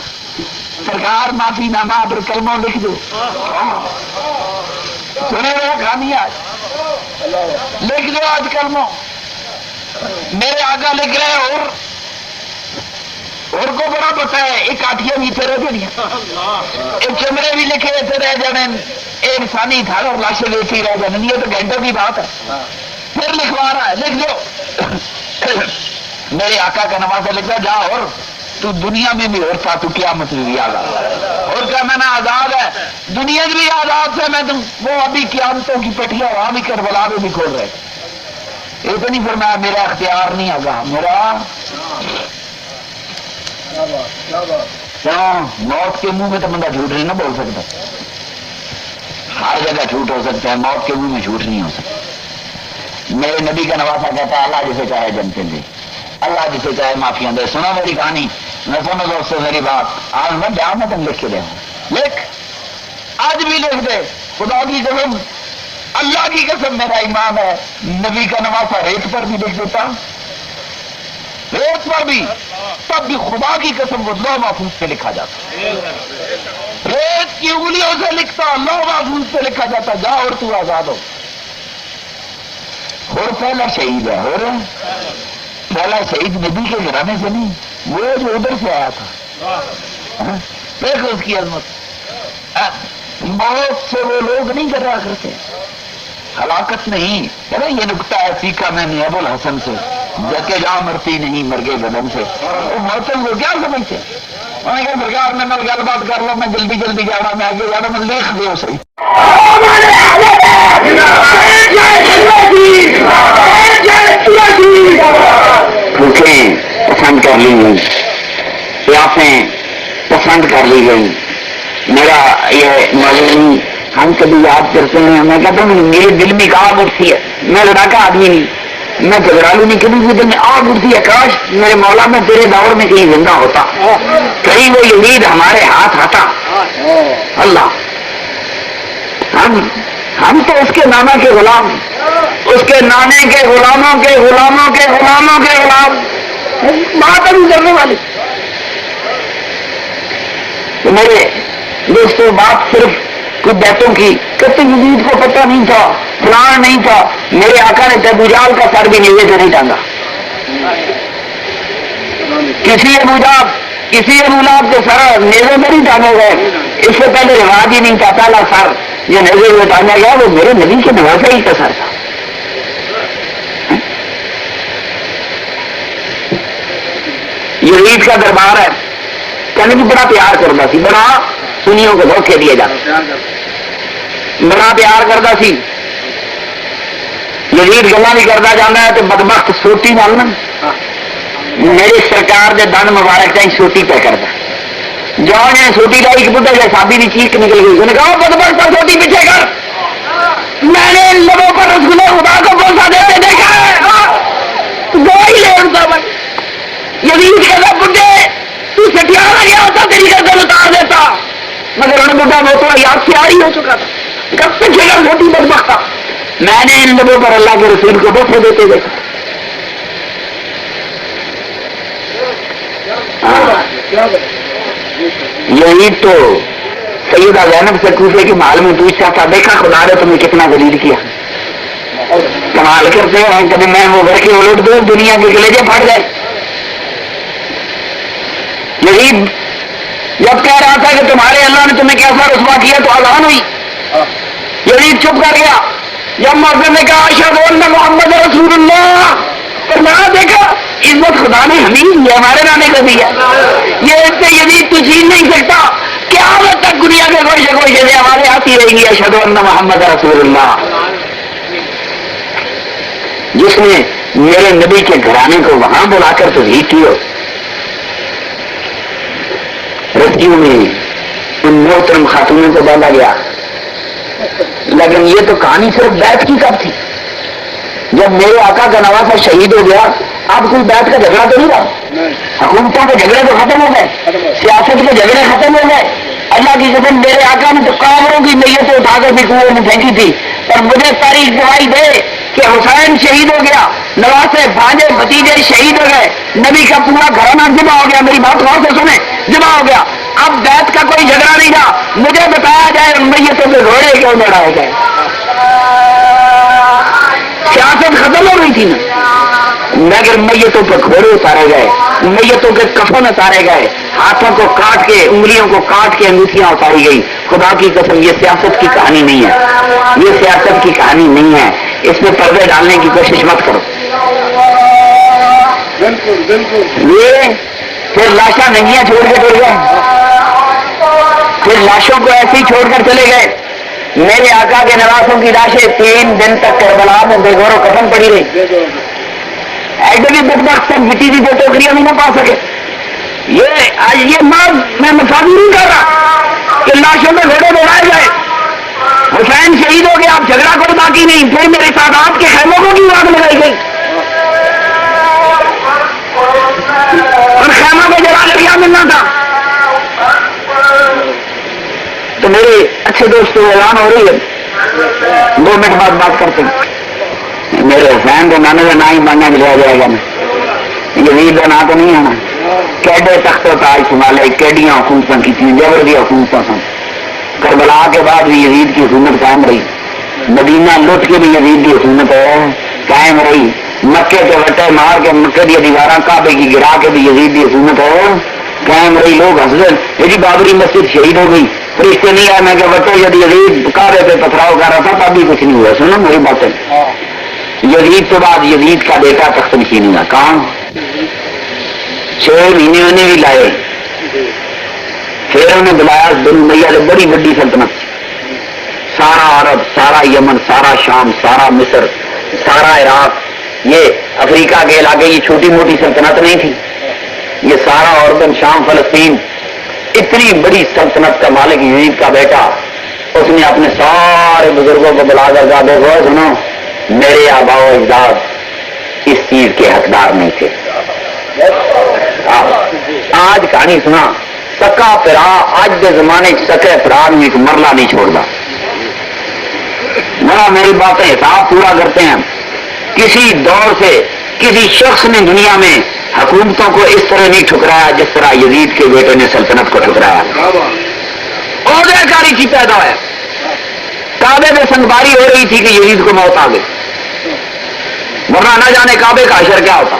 سرکار معافی نامہ آپ کلموں لکھ دو، سنے میرا کھانی آج لکھ دو، آج کلموں میرے آقا لکھ رہے، اور کو بڑا پتا ہے، ایک کاٹیاں بھی رہ جانیا، ایک چمڑے بھی لکھے ہوتے رہ جانے، ایک انسانی تھا اور لاشیں ویسی رہ جانے، یہ تو گھنٹوں کی بات ہے۔ پھر لکھوا رہا ہے، لکھ دو میرے آقا کا نواسا لکھا، جا اور تو دنیا میں بھی اور تھا، تو قیامت میں بھی آزاد، اور کیا میں نے آزاد ہے، دنیا بھی آزاد سے میں تم، وہ ابھی قیامتوں کی پٹیاں وہاں بھی کربلا میں بھی کھول رہے تھے، یہ تو نہیں فرمایا میرا اختیار نہیں آگا، میرا کیوں؟ موت کے منہ میں تو بندہ جھوٹ نہیں نہ بول سکتا. ہر جگہ جھوٹ ہو سکتا ہے، موت کے منہ میں جھوٹ نہیں ہو سکتا. میرے نبی کا نواسا کہتا ہے اللہ جسے چاہے جنتے دے، اللہ جسے چاہے معافیاں دے. سنا میری کہانی، میں سنو دوست سے میری بات. آج میں بیان میں تم لکھ کے دے ہوں، لکھ آج بھی لکھ دے. خدا کی قسم، اللہ کی قسم، میرا ایمان ہے نبی کا نواسا ریت پر بھی لکھ دیتا، ریت پر بھی، تب بھی خدا کی قسم وہ لوح محفوظ پہ لکھا جاتا. ریت کی انگلیوں سے لکھتا، لوح محفوظ پہ لکھا جاتا. جا اور تو آزاد ہو. اور پہلا شہید ہے، اور پہلا شہید نبی کے گھرانے سے نہیں، وہ جو ادھر سے آیا تھا. دیکھو اس کی عظمت. موت سے وہ لوگ نہیں ڈرا کرتے، ہلاکت نہیں. یہ نکتہ ہے سیکھا میں نے ابو الحسن سے، جبکہ جہاں مرتی نہیں مرگے بدن سے. وہ موتن کو کیا سمجھتے؟ انہوں نے کہا سرکار میں گل بات کر لو، میں جلدی جلدی جانا، میں آگے جانا، میں لکھ دو صحیح. بھوکیں پسند کر لی گئی، پیاسیں پسند کر لی گئی. میرا یہ مولوی ہم کبھی یاد کرتے ہیں، میں کہتا ہوں میرے دل میں ایک آگ اٹھتی ہے. میں لڑاکا آدمی نہیں، میں جھگڑالو نہیں، کبھی بھی دل میں آگ اٹھتی ہے. کاش میرے مولا میں تیرے دور میں کہیں زندہ ہوتا، کہیں وہ یزید ہمارے ہاتھ آتا. اللہ، ہم تو اس کے نانا کے غلام، اس کے نانے کے غلاموں کے غلاموں کے غلاموں کے غلام، بات ابھی کرنے والے. تو میرے دوستوں، بات صرف کچھ بیتوں کی. کہتے یزید کو پتہ نہیں تھا، فلاں نہیں تھا. میرے آقا نے ابو جہل کا سر بھی نیزے سے نہیں ٹانگا. کسی ابو لہب کے سر نیزے میں نہیں ٹانگے گئے. اس سے پہلے رواج ہی نہیں تھا. پہلا سر جو نیزے میں ٹانگا گیا وہ میرے نبی کے نواسے ہی کا سر تھا. یزید کا دربار ہے، کہنے کی بڑا پیار کرتا سی، بڑا سنیوں کو دھوکے دیے جاتے، بڑا پیار کرتا سی. یزید گلا بھی کرتا جانا ہے تو بدبخت سوٹی نال نا میری سرکار دے دن مبارک چاہیے سوٹی پہ کرتا. جاؤ نے سوٹی لائی کہ پتا جائے سابی کی چیخ نکل گئی. انہوں نے کہا بدبخت پر سوٹی پیچھے کر، میں نے ان لوگوں پر رسول خدا کو بوسا دیتے دیکھا ہے. دو ہی لے اڑتا بھائی. یزید کہتا بڈھے تو سٹیا نہ گیا ہوتا تیری گردن اتار دیتا، مگر ان بڈھا وہ تو یاد سے آ ہی ہو چکا تھا. کب سے جگہ چھوٹی بدبخت تھا. میں نے ان لوگوں پر اللہ کے رسول کو بوسے دیتے دیکھا. یہی تو سیدہ زینب سے کوفے کے محل میں پوچھا تھا، دیکھا خدا نے تمہیں کتنا ذلیل کیا. کمال کرتے ہیں کبھی میں وہ گھر کے الٹ دو دنیا کے کلیجے پھٹ گئے. یزید جب کہہ رہا تھا کہ تمہارے اللہ نے تمہیں کیسا رسوا کیا تو اذان ہوئی. یزید چپ کر گیا. جب مؤذن نے کہا اشہد ان محمد رسول اللہ، تو میں دیکھا عزت خدا نے ہمیں دی، ہمارے نانے کو دیا. یہ اس سے یزید تو چھین نہیں سکتا. قیامت تک دنیا کے کوئی سے کوئی چیزیں ہمارے آتی رہیں گی. اشہد ان محمد رسول اللہ. جس نے میرے نبی کے گھرانے کو وہاں بلا کر توحید کی ہو، رسیوں میں ان محترم خاتونوں کو باندھا گیا. لیکن یہ تو کہانی صرف بیعت کی کب تھی؟ جب میرے آقا کا نواسا شہید ہو گیا. اب کوئی بیعت کا جھگڑا تو نہیں رہا. حکومتوں کے جھگڑے تو ختم ہو گئے، سیاست کے جھگڑے ختم ہو گئے. اللہ کی قسم میرے آقا نے تو کافروں کی نیتیں اٹھا کر بھی کنویں میں پھینکی تھی. پر مجھے تاریخ گواہی دے کہ حسین شہید ہو گیا، نواسے بھانجے بھتیجے شہید ہو گئے، نبی کا پورا گھرانہ جمع ہو گیا. میری بات غور سے سنیں، جمع ہو گیا. اب بیعت کا کوئی جھگڑا نہیں رہا. مجھے بتایا جائے میتوں کے گھوڑے کیوں لڑائے گئے؟ سیاست ختم ہو گئی تھی نا، مگر میتوں پہ گھوڑے اتارے گئے، میتوں کے کفن اتارے گئے، ہاتھوں کو کاٹ کے انگلیوں کو کاٹ کے انگوٹھیاں اتاری گئی. خدا کی قسم یہ سیاست کی کہانی نہیں ہے، یہ سیاست کی کہانی نہیں ہے. اس میں پردے ڈالنے کی کوشش مت کرو. بالکل بالکل. یہ پھر لاشاں ننگیاں چھوڑ کے چلے گئے، پھر لاشوں کو ایسے ہی چھوڑ کر چلے گئے. میرے آقا کے نواسوں کی لاشیں 3 دن تک کربلا میں بے گور و کفن پڑی رہی. ایسے بھی بدبخت سب مٹی کی دو ٹوکریاں بھی نہ پا سکے. یہ میں مفاد نہیں کر رہا کہ لاشوں میں گھوڑے دوڑائے جائے. حسین شہید ہو گیا، اب جھگڑا کوئی باقی نہیں. پھر میرے سادات کے خیموں کو کیوں آگ لگائی گئی اور خیمہ کو جلا کے کیا ملنا تھا؟ تو میرے اچھے دوستوں اعلان ہو رہی ہے، 2 منٹ بعد بات کرتے ہیں. میرے حسین کو نانے کا نام ہی ماننا لیا جائے گا نا، یزید کا نام تو نہیں آنا. کیڈے تخت و تاج سنبھالے، کیڈیاں حکومتیں کی تھیں، جبر دی حکومتیں سن. کربلا کے بعد بھی یزید کی حکومت قائم رہی. مدینہ لٹ کے بھی یزید کی حکومت قائم رہی. مکے کے وٹے مار کے مکے کی دیواریں کعبے کی گرا کے بھی یزید کی حکومت قائم رہی. لوگ حضرت میری بابری مسجد شہید ہو گئی، فرشتے نہیں آئے. میں کہ وٹے جب یزید کعبے پہ پتھراؤ کر رہا تھا تب بھی کچھ نہیں ہوا. سنو میری باتیں، یزید کے بعد یزید کا بیٹا تخت نشین ہوا. کہاں 6 مہینے انہیں بھی لائے. پھر انہیں بلایا دنیا سے بڑی بڑی سلطنت، سارا عرب، سارا یمن، سارا شام، سارا مصر، سارا عراق. یہ افریقہ کے علاقے یہ چھوٹی موٹی سلطنت نہیں تھی، یہ سارا اردن، شام، فلسطین، اتنی بڑی سلطنت کا مالک یزید کا بیٹا. اس نے اپنے سارے بزرگوں کو بلا کر کہا دیکھو سنو، میرے آباء و اجداد اس چیز کے حقدار نہیں تھے. آج کہانی سنا، سکا پرا آج کے زمانے سکے پرا ایک مرلہ نہیں چھوڑتا. میری باتیں حساب پورا کرتے ہیں. کسی دور سے کسی شخص نے دنیا میں حکومتوں کو اس طرح نہیں ٹھکرایا جس طرح یزید کے بیٹے نے سلطنت کو ٹھکرایا. عہدے کاری کی پیدا ہے. کعبے میں سنگباری ہو رہی تھی کہ یزید کو موت آ گئی، ورنہ نہ جانے کعبے کا حشر کیا ہوتا.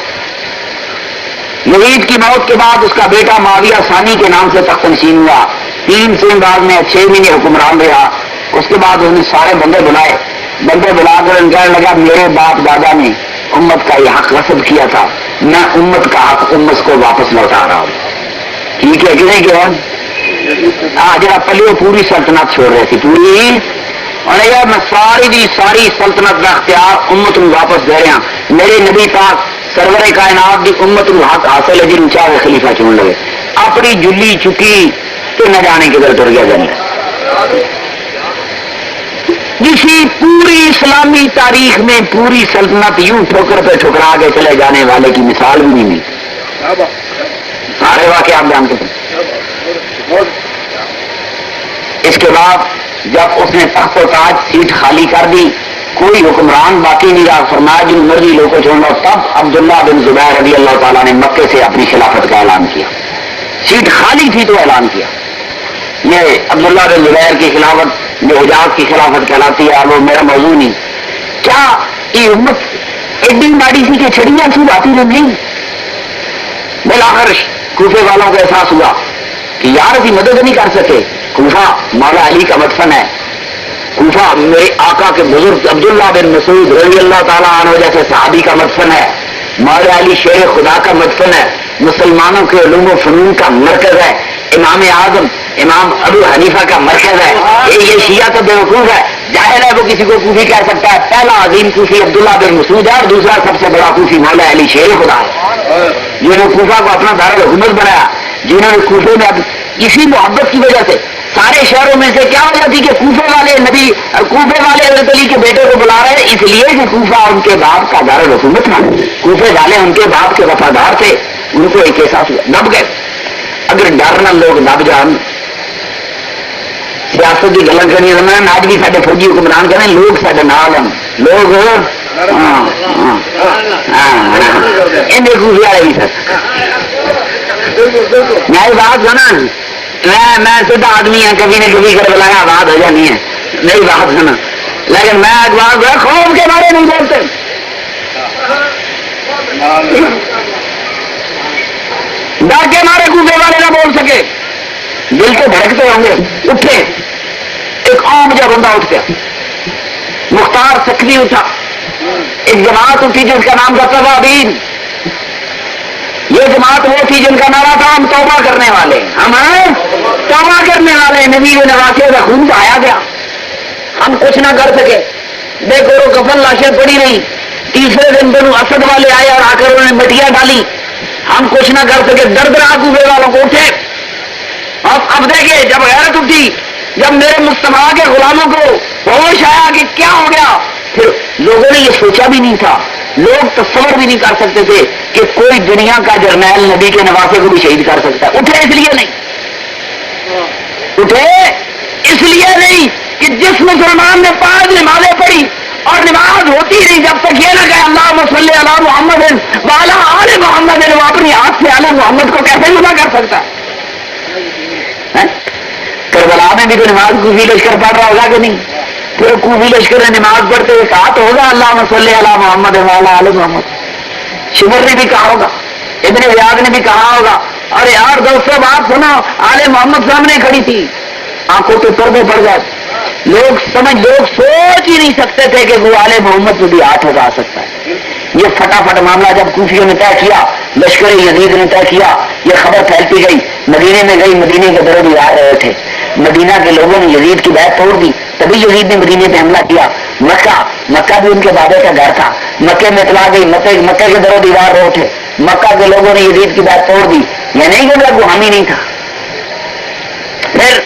یزید کی موت کے بعد اس کا بیٹا معاویہ ثانی کے نام سے تخت نشین ہوا. 3 سے بعد میں 6 مہینے حکمران رہا. اس کے بعد انہوں نے سارے بندے بلائے. بندے بلا کر ان کہنے لگا میرے باپ دادا نے امت کا یہ حق غصب کیا تھا، میں امت کا حق امت کو واپس لوٹا رہا ہوں. ٹھیک ہے کہ نہیں کیا؟ جا پلے پوری سلطنت چھوڑ رہے تھی پوری، اور یار میں ساری سلطنت کا اختیار امت میں واپس دے رہا. میرے نبی پاک سرور کائنات کی امت کو حق حاصل ہے جن چاہے خلیفہ چن لگے. اپنی جلی چکی تو نہ جانے کدھر ٹر گیا جانے. کسی پوری اسلامی تاریخ میں پوری سلطنت یوں ٹھوکر پہ ٹھکرا کے چلے جانے والے کی مثال بھی نہیں ملی. سارے واقعات آپ جانتے ہیں. اس کے بعد جب اس نے تخت و تاج سیٹ خالی کر دی، کوئی حکمران باقی نہیں رہا، فرمایا جن مرضی لوگوں کو چھوڑنا. تب عبداللہ بن زبیر رضی اللہ تعالیٰ نے مکے سے اپنی خلافت کا اعلان کیا. سیٹ خالی تھی تو اعلان کیا. یہ عبداللہ بن زبیر کی خلافت جو حجاز کی خلافت کہلاتی ہے، وہ میرا موضوع نہیں. کیا یہ امت ایڈی ماڑی سی کہ چھڑیاں سو آتی نہیں؟ بالآخر کوفے والوں کو احساس ہوا کہ یار اسی مدد نہیں کر سکے. کوفہ مولا علی کا مدفن ہے. کوفہ میرے آقا کے بزرگ عبداللہ بن مسعود رضی اللہ تعالیٰ عنہ جیسے صحابی کا مدفن ہے. مولا علی شیر خدا کا مدفن ہے. مسلمانوں کے علوم و فنون کا مرکز ہے. امام اعظم امام ابو حنیفہ کا مرکز ہے. یہ شیعہ تو بیوقوف ہے، ظاہر ہے وہ کسی کو کوفی کہہ سکتا ہے. پہلا عظیم کوفی عبداللہ بن مسعود ہے اور دوسرا سب سے بڑا کوفی مولا علی شیر خدا ہے، جنہوں نے کوفہ کو اپنا دارالحکومت بنایا، جنہوں نے کوفے میں اسی محبت کی وجہ سے سارے شہروں میں سے کیا وجہ تھی کہ کوفے والے حضرت علی کے بیٹے کو بلا رہے ہیں، اس لیے کہ کوفہ ان کے باپ کا دارالحکومت تھا. کوفے والے ان کے باپ کے وفادار تھے. ان کو ایک احساس ہوا دب گئے. اگر ڈر نہ لوگ دب جان، سیاست کی گلن کرنی ہے. آج بھی سارے فوجی حکمران کریں لوگ سارے نال ہیں. لوگ کوفے والے بھی سر میری بات سنا. میں سیدھا آدمی ہوں، کبھی نہ کبھی کر بلایا بات ہو جانی ہے. میری بات سنا، لیکن میں ایک بات خوف کے بارے نہیں بولتے. ڈر کے مارے کوفے والے نہ بول سکے. دل کے دھڑکتے ہوں گے. اٹھے ایک عام جا بندہ اٹھ گیا. مختار سکھوی اٹھا. ایک جماعت اٹھی جس کا نام تھا توابین. یہ جماعت وہ تھی جن کا نعرہ تھا ہم توبہ کرنے والے، ہم توبہ کرنے والے. نبی کے نواقے کا خون بہایا گیا، ہم کچھ نہ کر سکے. دیکھو کفن لاشیں پڑی رہی. تیسرے دن بنو اسد والے آئے اور آ کر انہوں نے مٹیاں ڈالی. ہم کچھ نہ کر سکے، دردناک کوفے والوں کو اٹھے. اب دیکھیے جب غیرت اٹھی، جب میرے مصطفیٰ کے غلاموں کو ہوش آیا کہ کیا ہو گیا، پھر لوگوں نے یہ سوچا بھی نہیں تھا، لوگ تصور بھی نہیں کر سکتے تھے کہ کوئی دنیا کا جرنیل نبی کے نواسے کو بھی شہید کر سکتا ہے. اٹھے اس لیے نہیں، اٹھے اس لیے نہیں کہ جس مسلمان نے 5 نمازیں پڑھی اور نماز ہوتی نہیں جب تک یہ نہ کہے اللہم صلی علی محمد وعلی آل محمد، وہ اپنی ہاتھ سے آل محمد کو کیسے جمع کر سکتا ہے؟ کربلا میں بھی تو نماز کوفی لشکر پڑھ رہا ہوگا کہ نہیں؟ پھر کوفی لشکر نے نماز پڑھتے ہوئے کہا تو ہوگا اللہم صلی علی محمد وعلی آل محمد. شمر نے بھی کہا ہوگا، ابن زیاد نے بھی کہا ہوگا. اور یار دوستوں بات سنو، آل محمد سامنے کھڑی تھی، آنکھوں کے پردے پڑ گئے. لوگ سوچ ہی نہیں سکتے تھے کہ وہ آل محمد کو بھی ہاتھ اٹھا سکتا ہے. یہ فٹافٹ معاملہ جب کوفیوں نے طے کیا، لشکر یزید نے طے کیا، یہ خبر پھیلتی گئی، مدینے میں گئی، مدینے کے درد آ رہے تھے. مدینہ کے لوگوں نے یزید کی بیعت توڑ دی، تبھی یزید نے مدینے پہ حملہ کیا. مکہ بھی ان کے بابے کا گھر تھا، مکے میں اطلاع گئی، مکے کے درد دیوار رو اٹھے. مکہ کے لوگوں نے یزید کی بیعت توڑ دی. یہ نہیں کہ وہ حامی نہیں تھا. پھر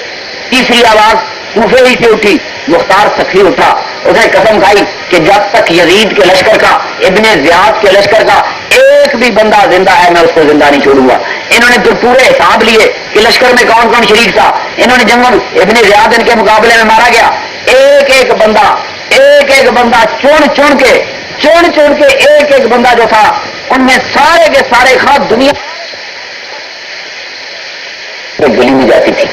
تیسری آواز کوفے ہی سے اٹھی، مختار سخی اٹھا، اس نے قسم کھائی کہ جب تک یزید کے لشکر کا، ابن زیاد کے لشکر کا ایک بھی بندہ زندہ ہے میں اس کو زندہ نہیں چھوڑوں گا. انہوں نے پھر پورے حساب لیے کہ لشکر میں کون کون شریک تھا. انہوں نے جنگل ابن زیاد ان کے مقابلے میں مارا گیا. ایک ایک بندہ چن کے ایک بندہ جو تھا، ان میں سارے کے سارے خاص دنیا گلی میں جاتی تھی.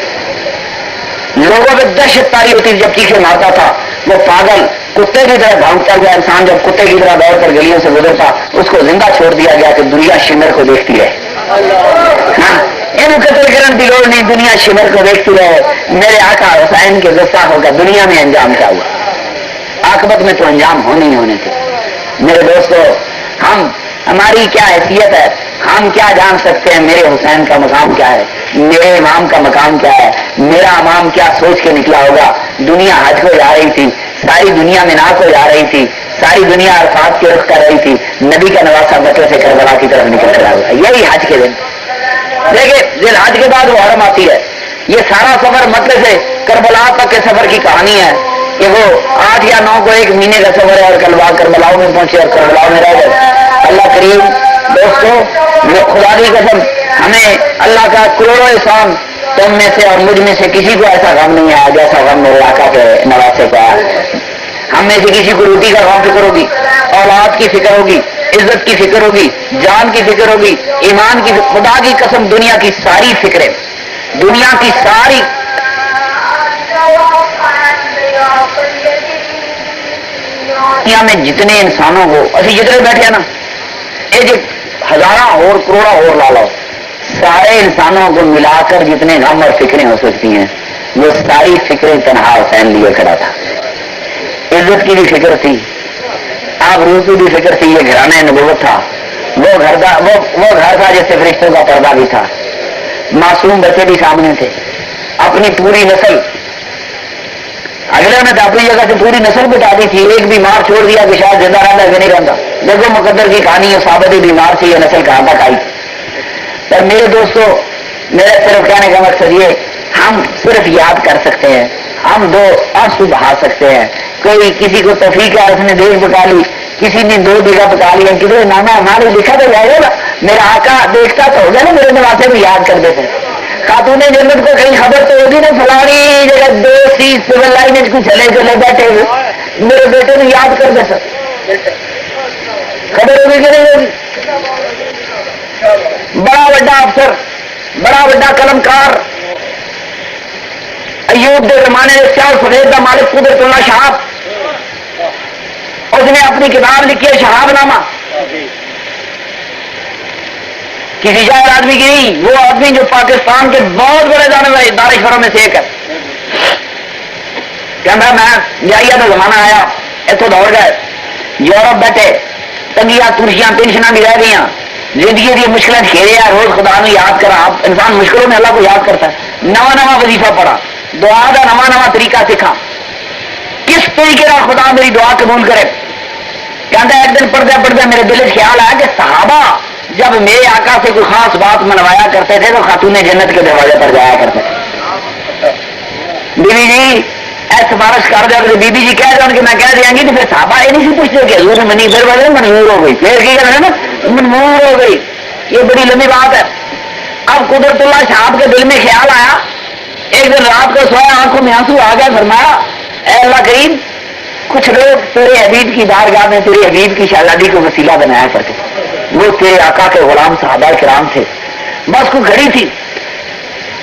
لوگوں میں دہشت تاری ہوتی تھی جب چیخے مارتا تھا. وہ پاگل کتے کی طرح بھاگتا گیا انسان جب کتے کی طرح دوڑ کر گلیوں سے گزرتا، اس کو زندہ چھوڑ دیا گیا کہ دنیا شمر کو دیکھتی ہے. ان قتل کرنے کی لوڑ نہیں، دنیا شمر کو دیکھتی رہے. میرے آقا حسین کے گستاخوں کا دنیا میں انجام کیا ہوا؟ عاقبت میں تو انجام ہونے ہی ہونے تھے. میرے دوستو، ہماری کیا حیثیت ہے؟ ہم کیا جان سکتے ہیں میرے حسین کا مقام کیا ہے، میرے امام کا مقام کیا ہے؟ میرا امام کیا سوچ کے نکلا ہوگا؟ دنیا حج کو جا رہی تھی، ساری دنیا مینا کو جا رہی تھی، ساری دنیا عرفات کے رخ کر رہی تھی. نبی کا نواسہ مکے سے کربلا کی طرف نکل کر آیا. یہی حج کے دن دیکھیں، دن حج کے بعد محرم آتی ہے. یہ سارا سفر مکے سے کربلا تک کے سفر کی کہانی ہے کہ وہ 8 یا 9 کو 1 مہینے کا سفر ہے اور کربلاؤ میں پہنچے اور کربلاؤ میں رہ گئے. اللہ کریم دوستو، خدا کی قسم ہمیں اللہ کا کروڑوں احسان تم میں سے اور مجھ میں سے کسی کو ایسا غم نہیں آیا جیسا غم میرے آقا کے نواسے کا ہے. ہم میں سے کسی کو روٹی کا غم فکر ہوگی، اولاد کی فکر ہوگی، عزت کی فکر ہوگی، جان کی فکر ہوگی، ایمان کی. خدا کی قسم دنیا کی ساری فکریں، دنیا کی ساری دنیا میں جتنے انسانوں کو اسی جتنے بیٹھے ہیں نا، یہ جو ہزاراں اور کروڑا اور لا لو، سارے انسانوں کو ملا کر جتنے غم اور فکریں ہو سکتی ہیں وہ ساری فکریں تنہا حسین لیے کھڑا تھا. عزت کی بھی فکر تھی، آبرو کی بھی فکر تھی، یہ گھرانے نبوت تھا، وہ گھر تھا جس سے فرشتوں کا پردہ بھی تھا، معصوم بچے بھی سامنے تھے، اپنی پوری نسل، اگلے نے تو اپنی جگہ سے پوری نسل بٹا دی تھی، ایک بیمار چھوڑ دیا کہ شاید زندہ رہتا ہے کہ نہیں رہتا. دیکھو مقدر کی کہانی ہے، ثابت ہی بیمار تھی، یہ نسل کہاں تک آئی. پر میرے دوستو، میرے صرف کہنے کا مقصد یہ، ہم صرف یاد کر سکتے ہیں، ہم 2 آنسو بہا سکتے ہیں. کوئی کسی کو توفیق ہے اس نے دیش بتا لی، کسی نے 2 بیگھہ بتا لیا، کسی نانا ہمارے لکھا تو جائے گا. میرا آقا دیکھتا تو ہوگا نا، میرے نواسے بھی یاد کر دیتے. خاتون جنت کو کہیں خبر تو ہوگی نا، فلانی جگہ 2 سول لائن کو چلے بیٹھے ہوئے میرے بیٹے نے یاد کر دے سر، خبر ہوگی کہ نہیں ہوگی؟ بڑا بڑا افسر، بڑا بڑا قلمکار، ایوب کے زمانے میں سیال سفید کا مالک قدرت اللہ شہاب، اس نے اپنی کتاب لکھی ہے شہاب نامہ. کسی شاعر آدمی کی نہیں، وہ آدمی جو پاکستان کے بہت بڑے جانے والے دانشوروں میں سے ایک ہے. کہنا میں جائیے تو زمانہ آیا، اتوں دوڑ گئے، یورپ بیٹھے، تنگیاں ترشیاں پینشناں بھی رہ گئی، زندگی کی مشکلیں کھیلے، روز خدا نے یاد کرا. انسان مشکلوں میں اللہ کو یاد کرتا ہے. نواں وظیفہ پڑھا، دعا کا نواں طریقہ سیکھا، کس طریقے کا خدا میری دعا قبول کرے. کہتا ہے ایک دن پڑھتے میرے دل میں خیال آیا کہ صحابہ جب میرے آقا سے کوئی خاص بات منوایا کرتے تھے تو خاتون جنت کے دروازے پر جایا کرتے تھے. بی بی جی اے سفارش کر دیا تو بی بی جی کہہ دیں کہ میں کہہ دیا گی تو پھر صحابہ یہ نہیں سی پوچھتے کہ حضور نے منی، پھر بولے منظور ہو گئی. پھر کی کرنا نا منظور ہو گئی. یہ بڑی لمبی بات ہے. اب قدرت اللہ صاحب کے دل میں خیال آیا، ایک دن رات کو سویا آنکھوں میں آنسو آ گیا، فرمایا اے اللہ کریم کچھ لوگ تیرے حبیب کی بارگاہ میں تیرے حبیب کی شہزادی کو وسیلہ بنایا کرتے، وہ تیرے آقا کے غلام صحابہ کرام تھے. بس کو گھڑی تھی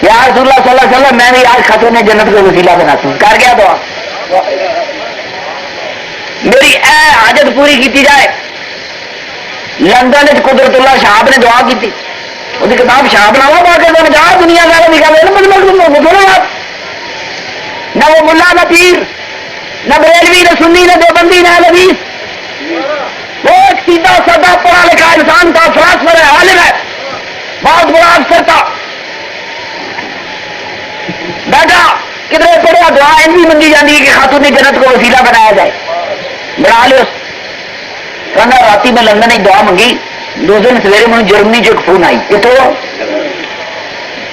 یا رسول اللہ صلی اللہ علیہ وسلم میں بھی آج خاتون جنت کو وسیلہ بناتا ہوں. کر گیا دعا میری اے حاجت پوری کی جائے. لندن قدرت اللہ صاحب نے دعا کی تھی، وہ کتاب شاہ بناوا پا کے جا دنیا دار نکالے نہ وہ ملا نہ پیر نہ بریلوی نہ سنی نہ دیوبندی نہ لبیس، وہ ایک سیدھا سادہ پڑھا لکھا انسان تھا، فلاسفر ہے، عالم ہے، بہت بڑا افسر تھا. بیٹا کدھر پڑھا دعا بھی منگی جاتی ہے کہ خاتون جنت کو وسیلہ بنایا جائے. بنا لو راتی میں لندن ایک دعا منگی. دو دن سویرے مجھے جرمنی جو فون آئی کہ تو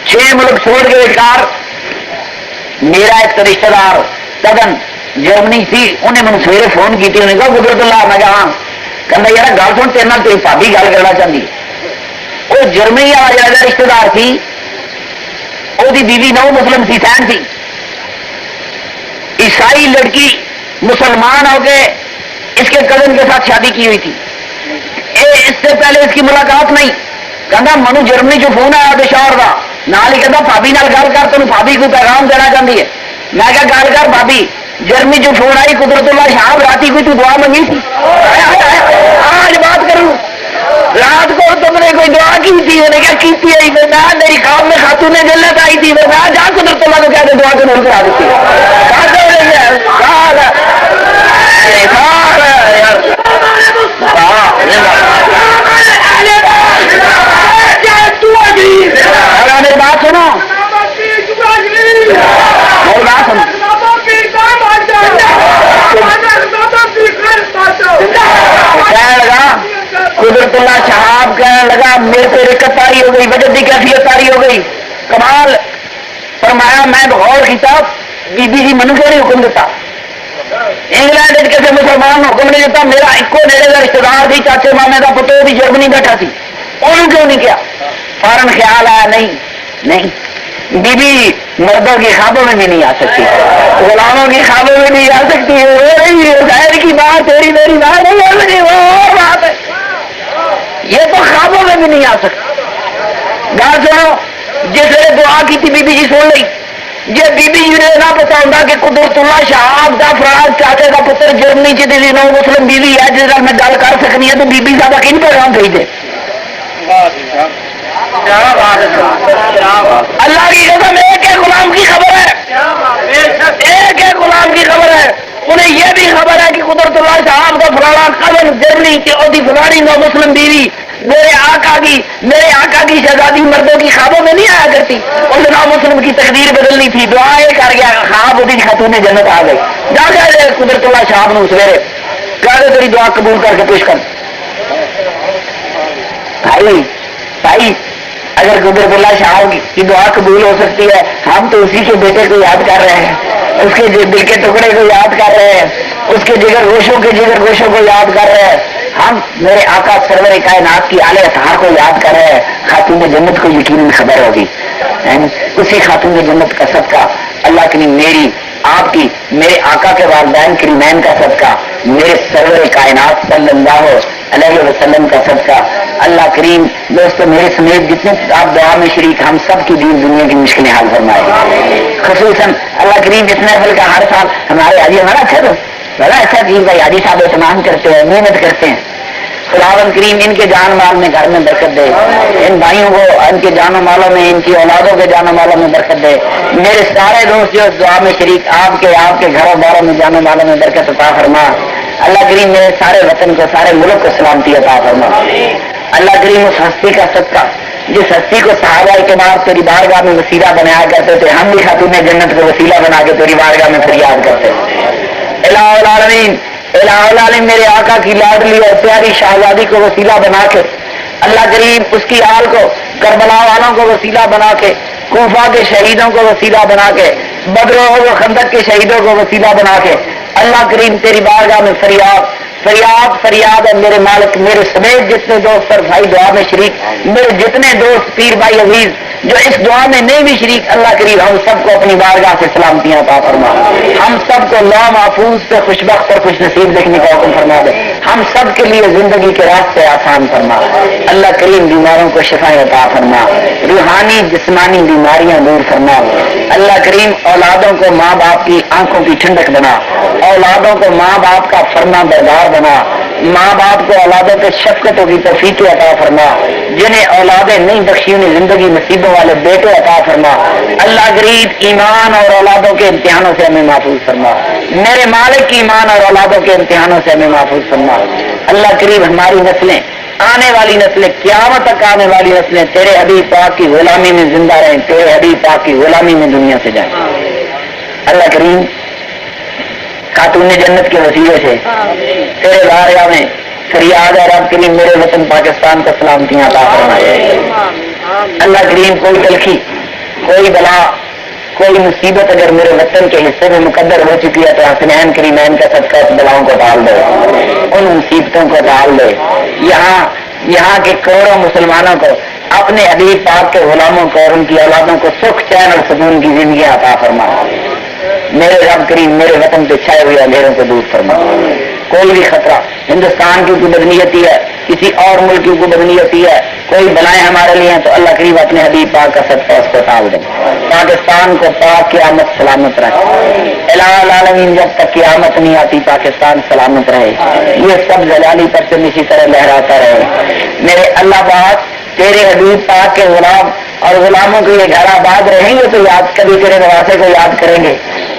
6 ملک چھوڑ کے کار میرا ایک رشتہ دار سدن جرمنی سی، انہیں مجھے سویرے فون کی تھی. انہیں کہا قدرت اللہ. میں کہا ہاں. کہنا یار گل سن تیرے نال تیری بھابی گل کرنا چاہتی ہے. وہ جرمنی والا جہاں رشتہ دار سی وہ بیوی نو مسلم سی، سین تھی، عیسائی لڑکی مسلمان ہو کے اس کے کزن کے ساتھ شادی کی ہوئی تھی. اس سے پہلے اس کی ملاقات نہیں. کہنا منو جرمنی جو فون آیا دشور کا نال ہی کہتا بھابی نال گل کر، تم بھابی کو پیغام دینا چاہتی ہے. میں کہا گل کر بھابی. جرمنی جو فون آئی قدرت اللہ صاحب راتی کوئی تو دعا منگی تھی. آج بات کروں رات کو تم نے کوئی دعا کی تھی؟ انہوں نے کیا کی تھی؟ میری خواب میں خاتون جنت آئی تھی. میں جا قدرت اللہ کو کہہ دے دعا کو نہیں کرا دیتی. میری بات سنو، میری بات سنو. کہنے لگا قدرت اللہ صاحب کہنے لگا میرے پہ رکت تاری ہو گئی، وجد کی کیفیت تاری ہو گئی. کمال فرمایا میں بغور کتاب بی بی جی منو کیوں نہیں حکم دیتا؟ انگلینڈ کسی مسلمان حکم نہیں دیتا. میرا ایک نیڑے کا رشتے دار تھی، چاچے مامے کا پتو بھی جرمنی بیٹھا سی، انہوں کیوں نہیں کیا؟ فوراً خیال آیا نہیں بی بی مردوں کی خوابوں میں بھی نہیں آ سکتی، غلاموں کی خوابوں میں نہیں آ سکتی. ظاہر کی بات تیری میری بات نہیں، وہ اور بات ہے. یہ تو خوابوں میں بھی نہیں آ سکتی. گال سنو، جس نے دعا کی تھی بی بی جی سن لی. جی بی بی جی نے نہ پتا ہوتا کہ قدرت اللہ صاحب کا فراز چاچے کا پتر جرمنی چی نو مسلم بیوی ہے جس میں گل کر سکنی ہے تو بی بی صاحب کن پیغام بھیج دے. اللہ کی قسم ایک ایک غلام کی خبر ہے، ایک ایک غلام کی خبر ہے. انہیں یہ بھی خبر ہے کہ قدرت اللہ صاحب کا فلانا قدر جرمنی کی اور فلانی نو مسلم بیوی میرے آقا کی شہزادی مردوں کی خوابوں میں نہیں آیا کرتی. اس نو مسلم کی تقدیر بدلنی تھی، دعا یہ کر گیا، خواب ہوتی خاتون جنت آ گئی. جا گئے قدرت اللہ صاحب نے سویرے کہہ دے تیری دعا قبول کر کے پیش کر. بھائی اگر قدرت اللہ صاحب کی دعا قبول ہو سکتی ہے، ہم تو اسی کے بیٹے کو یاد کر رہے ہیں، اس کے دل کے ٹکڑے کو یاد کر رہے ہیں، اس کے جگر گوشوں کو یاد کر رہے ہیں. ہم میرے آقا سرور کائنات کی اعلی اطہار کو یاد کر رہے ہیں. خاتون جنت کو یقیناً خبر ہوگی. اسی خاتون جنت کا صدقہ اللہ کی میری آپ کی میرے آقا کے والدین کریمین کا صدقہ میرے سرور کائنات صلی اللہ علیہ وسلم کا صدقہ اللہ کریم دوستو میرے سمیت جتنے آپ دعا میں شریک ہم سب کی دین دنیا کی مشکلیں حل فرمائے. خصوصاً اللہ کریم جس محفل کا ہر سال ہمارے حاجی بڑا اچھا چیز بھائی حاجی صاحب اہتمام کرتے ہیں، محنت کرتے ہیں. خداوند کریم ان کے جان مال میں گھر میں برکت دے، ان بھائیوں کو ان کے جان و مالوں میں، ان کی اولادوں کے جان و مالوں میں برکت دے. میرے سارے دوست جو دعا میں شریک آپ کے گھروں باروں میں جان و مالوں میں برکت عطا فرما. اللہ کریم میرے سارے وطن کو سارے ملک کو سلامتی عطا فرما. اللہ کریم اس ہستی کا صدقہ جس ہستی کو صحابہ کے بعد تیری بارگاہ میں وسیلہ بنایا کرتے تھے، ہم بھی خاتون جنت کو وسیلہ بنا کے تیری بارگاہ میں فریاد کرتے ہیں. الہ العالمین میرے آقا کی لاڈلی اور پیاری شہزادی کو وسیلہ بنا کے اللہ کریم اس کی آل کو کربلا والوں کو وسیلہ بنا کے، کوفہ کے شہیدوں کو وسیلہ بنا کے، بدر و خندق کے شہیدوں کو وسیلہ بنا کے اللہ کریم تیری بارگاہ میں فریاد فریاد فریاد ہے میرے مالک، میرے سمیت جتنے دوست اور بھائی دعا میں شریک، میرے جتنے دوست پیر بھائی عزیز جو اس دعا میں نہیں بھی شریک، اللہ کریم ہم سب کو اپنی بارگاہ سے سلامتیاں عطا فرما، ہم سب کو لا محفوظ پہ خوش بخت اور خوش نصیب دیکھنے کا حکم فرما دے، ہم سب کے لیے زندگی کے راستے آسان فرما، اللہ کریم بیماروں کو شفا عطا فرما، روحانی جسمانی بیماریاں دور فرما، اللہ کریم اولادوں کو ماں باپ کی آنکھوں کی ٹھنڈک بنا، اولادوں کو ماں باپ کا فرما بردار بنا، ماں باپ کو اولادوں کے شفقتوں کی توفیق عطا فرما، جنہیں اولادیں نہیں بخشی انہیں زندگی نصیبوں والے بیٹے عطا فرما، اللہ غریب ایمان اور اولادوں کے امتحانوں سے ہمیں محفوظ فرما، میرے مالک کی ایمان اور اولادوں کے امتحانوں سے ہمیں محفوظ فرما، اللہ قریب ہماری نسلیں آنے والی نسلیں قیامت تک آنے والی نسلیں تیرے حبیب پاک کی غلامی میں زندہ رہیں، تیرے حبیب پاک کی غلامی میں دنیا سے جائیں، اللہ کریم خاتون جنت کے وسیلے سے تیرے بارگاہ میں فریاد ہے رب کریم میرے وطن پاکستان کو سلامتیاں عطا فرمائے، اللہ کریم کوئی تلخی کوئی بلا کوئی مصیبت اگر میرے وطن کے حصے میں مقدر ہو چکی ہے تو حسنین کریمین کا صدقہ اس بلاؤں کو ڈال دے، ان مصیبتوں کو ڈال دے، یہاں کے کروڑوں مسلمانوں کو اپنے حبیب پاک کے غلاموں کو اور ان کی اولادوں کو سکھ چین اور سکون کی زندگی عطا فرما، میرے رب کریم میرے وطن پہ چھائے ہوئے اندھیروں کو دور فرما، کوئی بھی خطرہ ہندوستان کی کوئی بدنیتی ہے کسی اور ملک کی کوئی بدنیتی ہے کوئی بلائیں ہمارے لیے ہیں تو اللہ کریم اپنے حبیب پاک کا صدقہ اس کو ٹال دے، پاکستان کو پاک قیامت سلامت رہے، الہ العالمین جب تک قیامت نہیں آتی پاکستان سلامت رہے، یہ سب جلالی پر سے اسی طرح لہراتا رہے، میرے اللہ پاک تیرے حبیب پاک کے غلام اور غلاموں کے یہ گھر آباد رہیں گے تو یاد کبھی تیرے نواسے کو یاد کریں گے،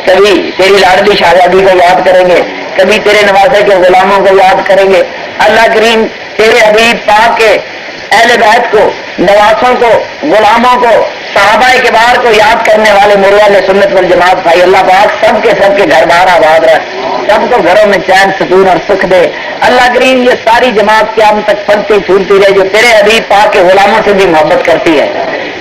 کبھی تیری لاڈلی شہزادی کو یاد کریں گے، کبھی تیرے نواسے کے غلاموں کو یاد کریں گے، اللہ کریم تیرے حبیب پاک کے اہل بیت کو نواسوں کو غلاموں کو صحابہ کبار کو یاد کرنے والے میرے اہل سنت والجماعت بھائی اللہ پاک سب کے گھر بار آباد رکھ، سب کو گھروں میں چین سکون اور سکھ دے، اللہ کریم یہ ساری جماعت قیامت تک پھلتی پھولتی رہے جو تیرے حبیب پاک کے غلاموں سے بھی محبت کرتی ہے،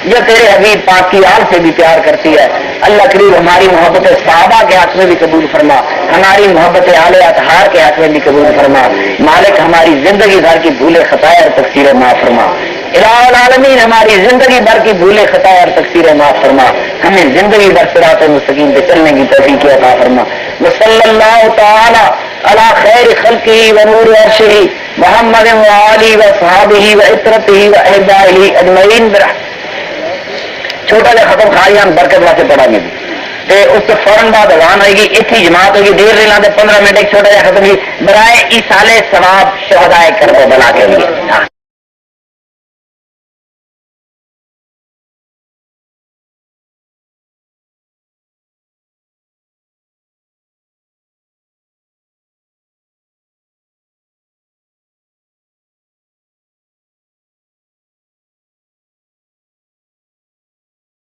جو تیرے حبیب پاک کی آل سے بھی پیار کرتی ہے، اللہ کریم ہماری محبت صحابہ کے حق میں بھی قبول فرما، ہماری محبت آل اطہار کے حق میں بھی قبول فرما، مالک ہماری زندگی بھر کی بھولے خطائے اور تقصیریں معاف فرما، الہ العالمین ہماری زندگی بھر کی بھولے خطائے اور تقصیریں معاف فرما، ہمیں زندگی بھر صراط مستقیم پہ چلنے کی توفیق عطا فرما، وصلی اللہ تعالی علی خیر خلقہ ونور عرشہ محمد وآلہ وصحابہ وعترتہ واہبائہ اجمعین برحمتہ۔ چھوٹا جا ختم خالیان برکت واسطے پڑھا گے تے اس سے فوراً بعد اذان ہوئے گی، اتنی جماعت ہوگی دیر نہیں لاتے 15 منٹ ایک چھوٹا جا ختم کی برائے ایصال ثواب شہدائے کربلا کے لیے۔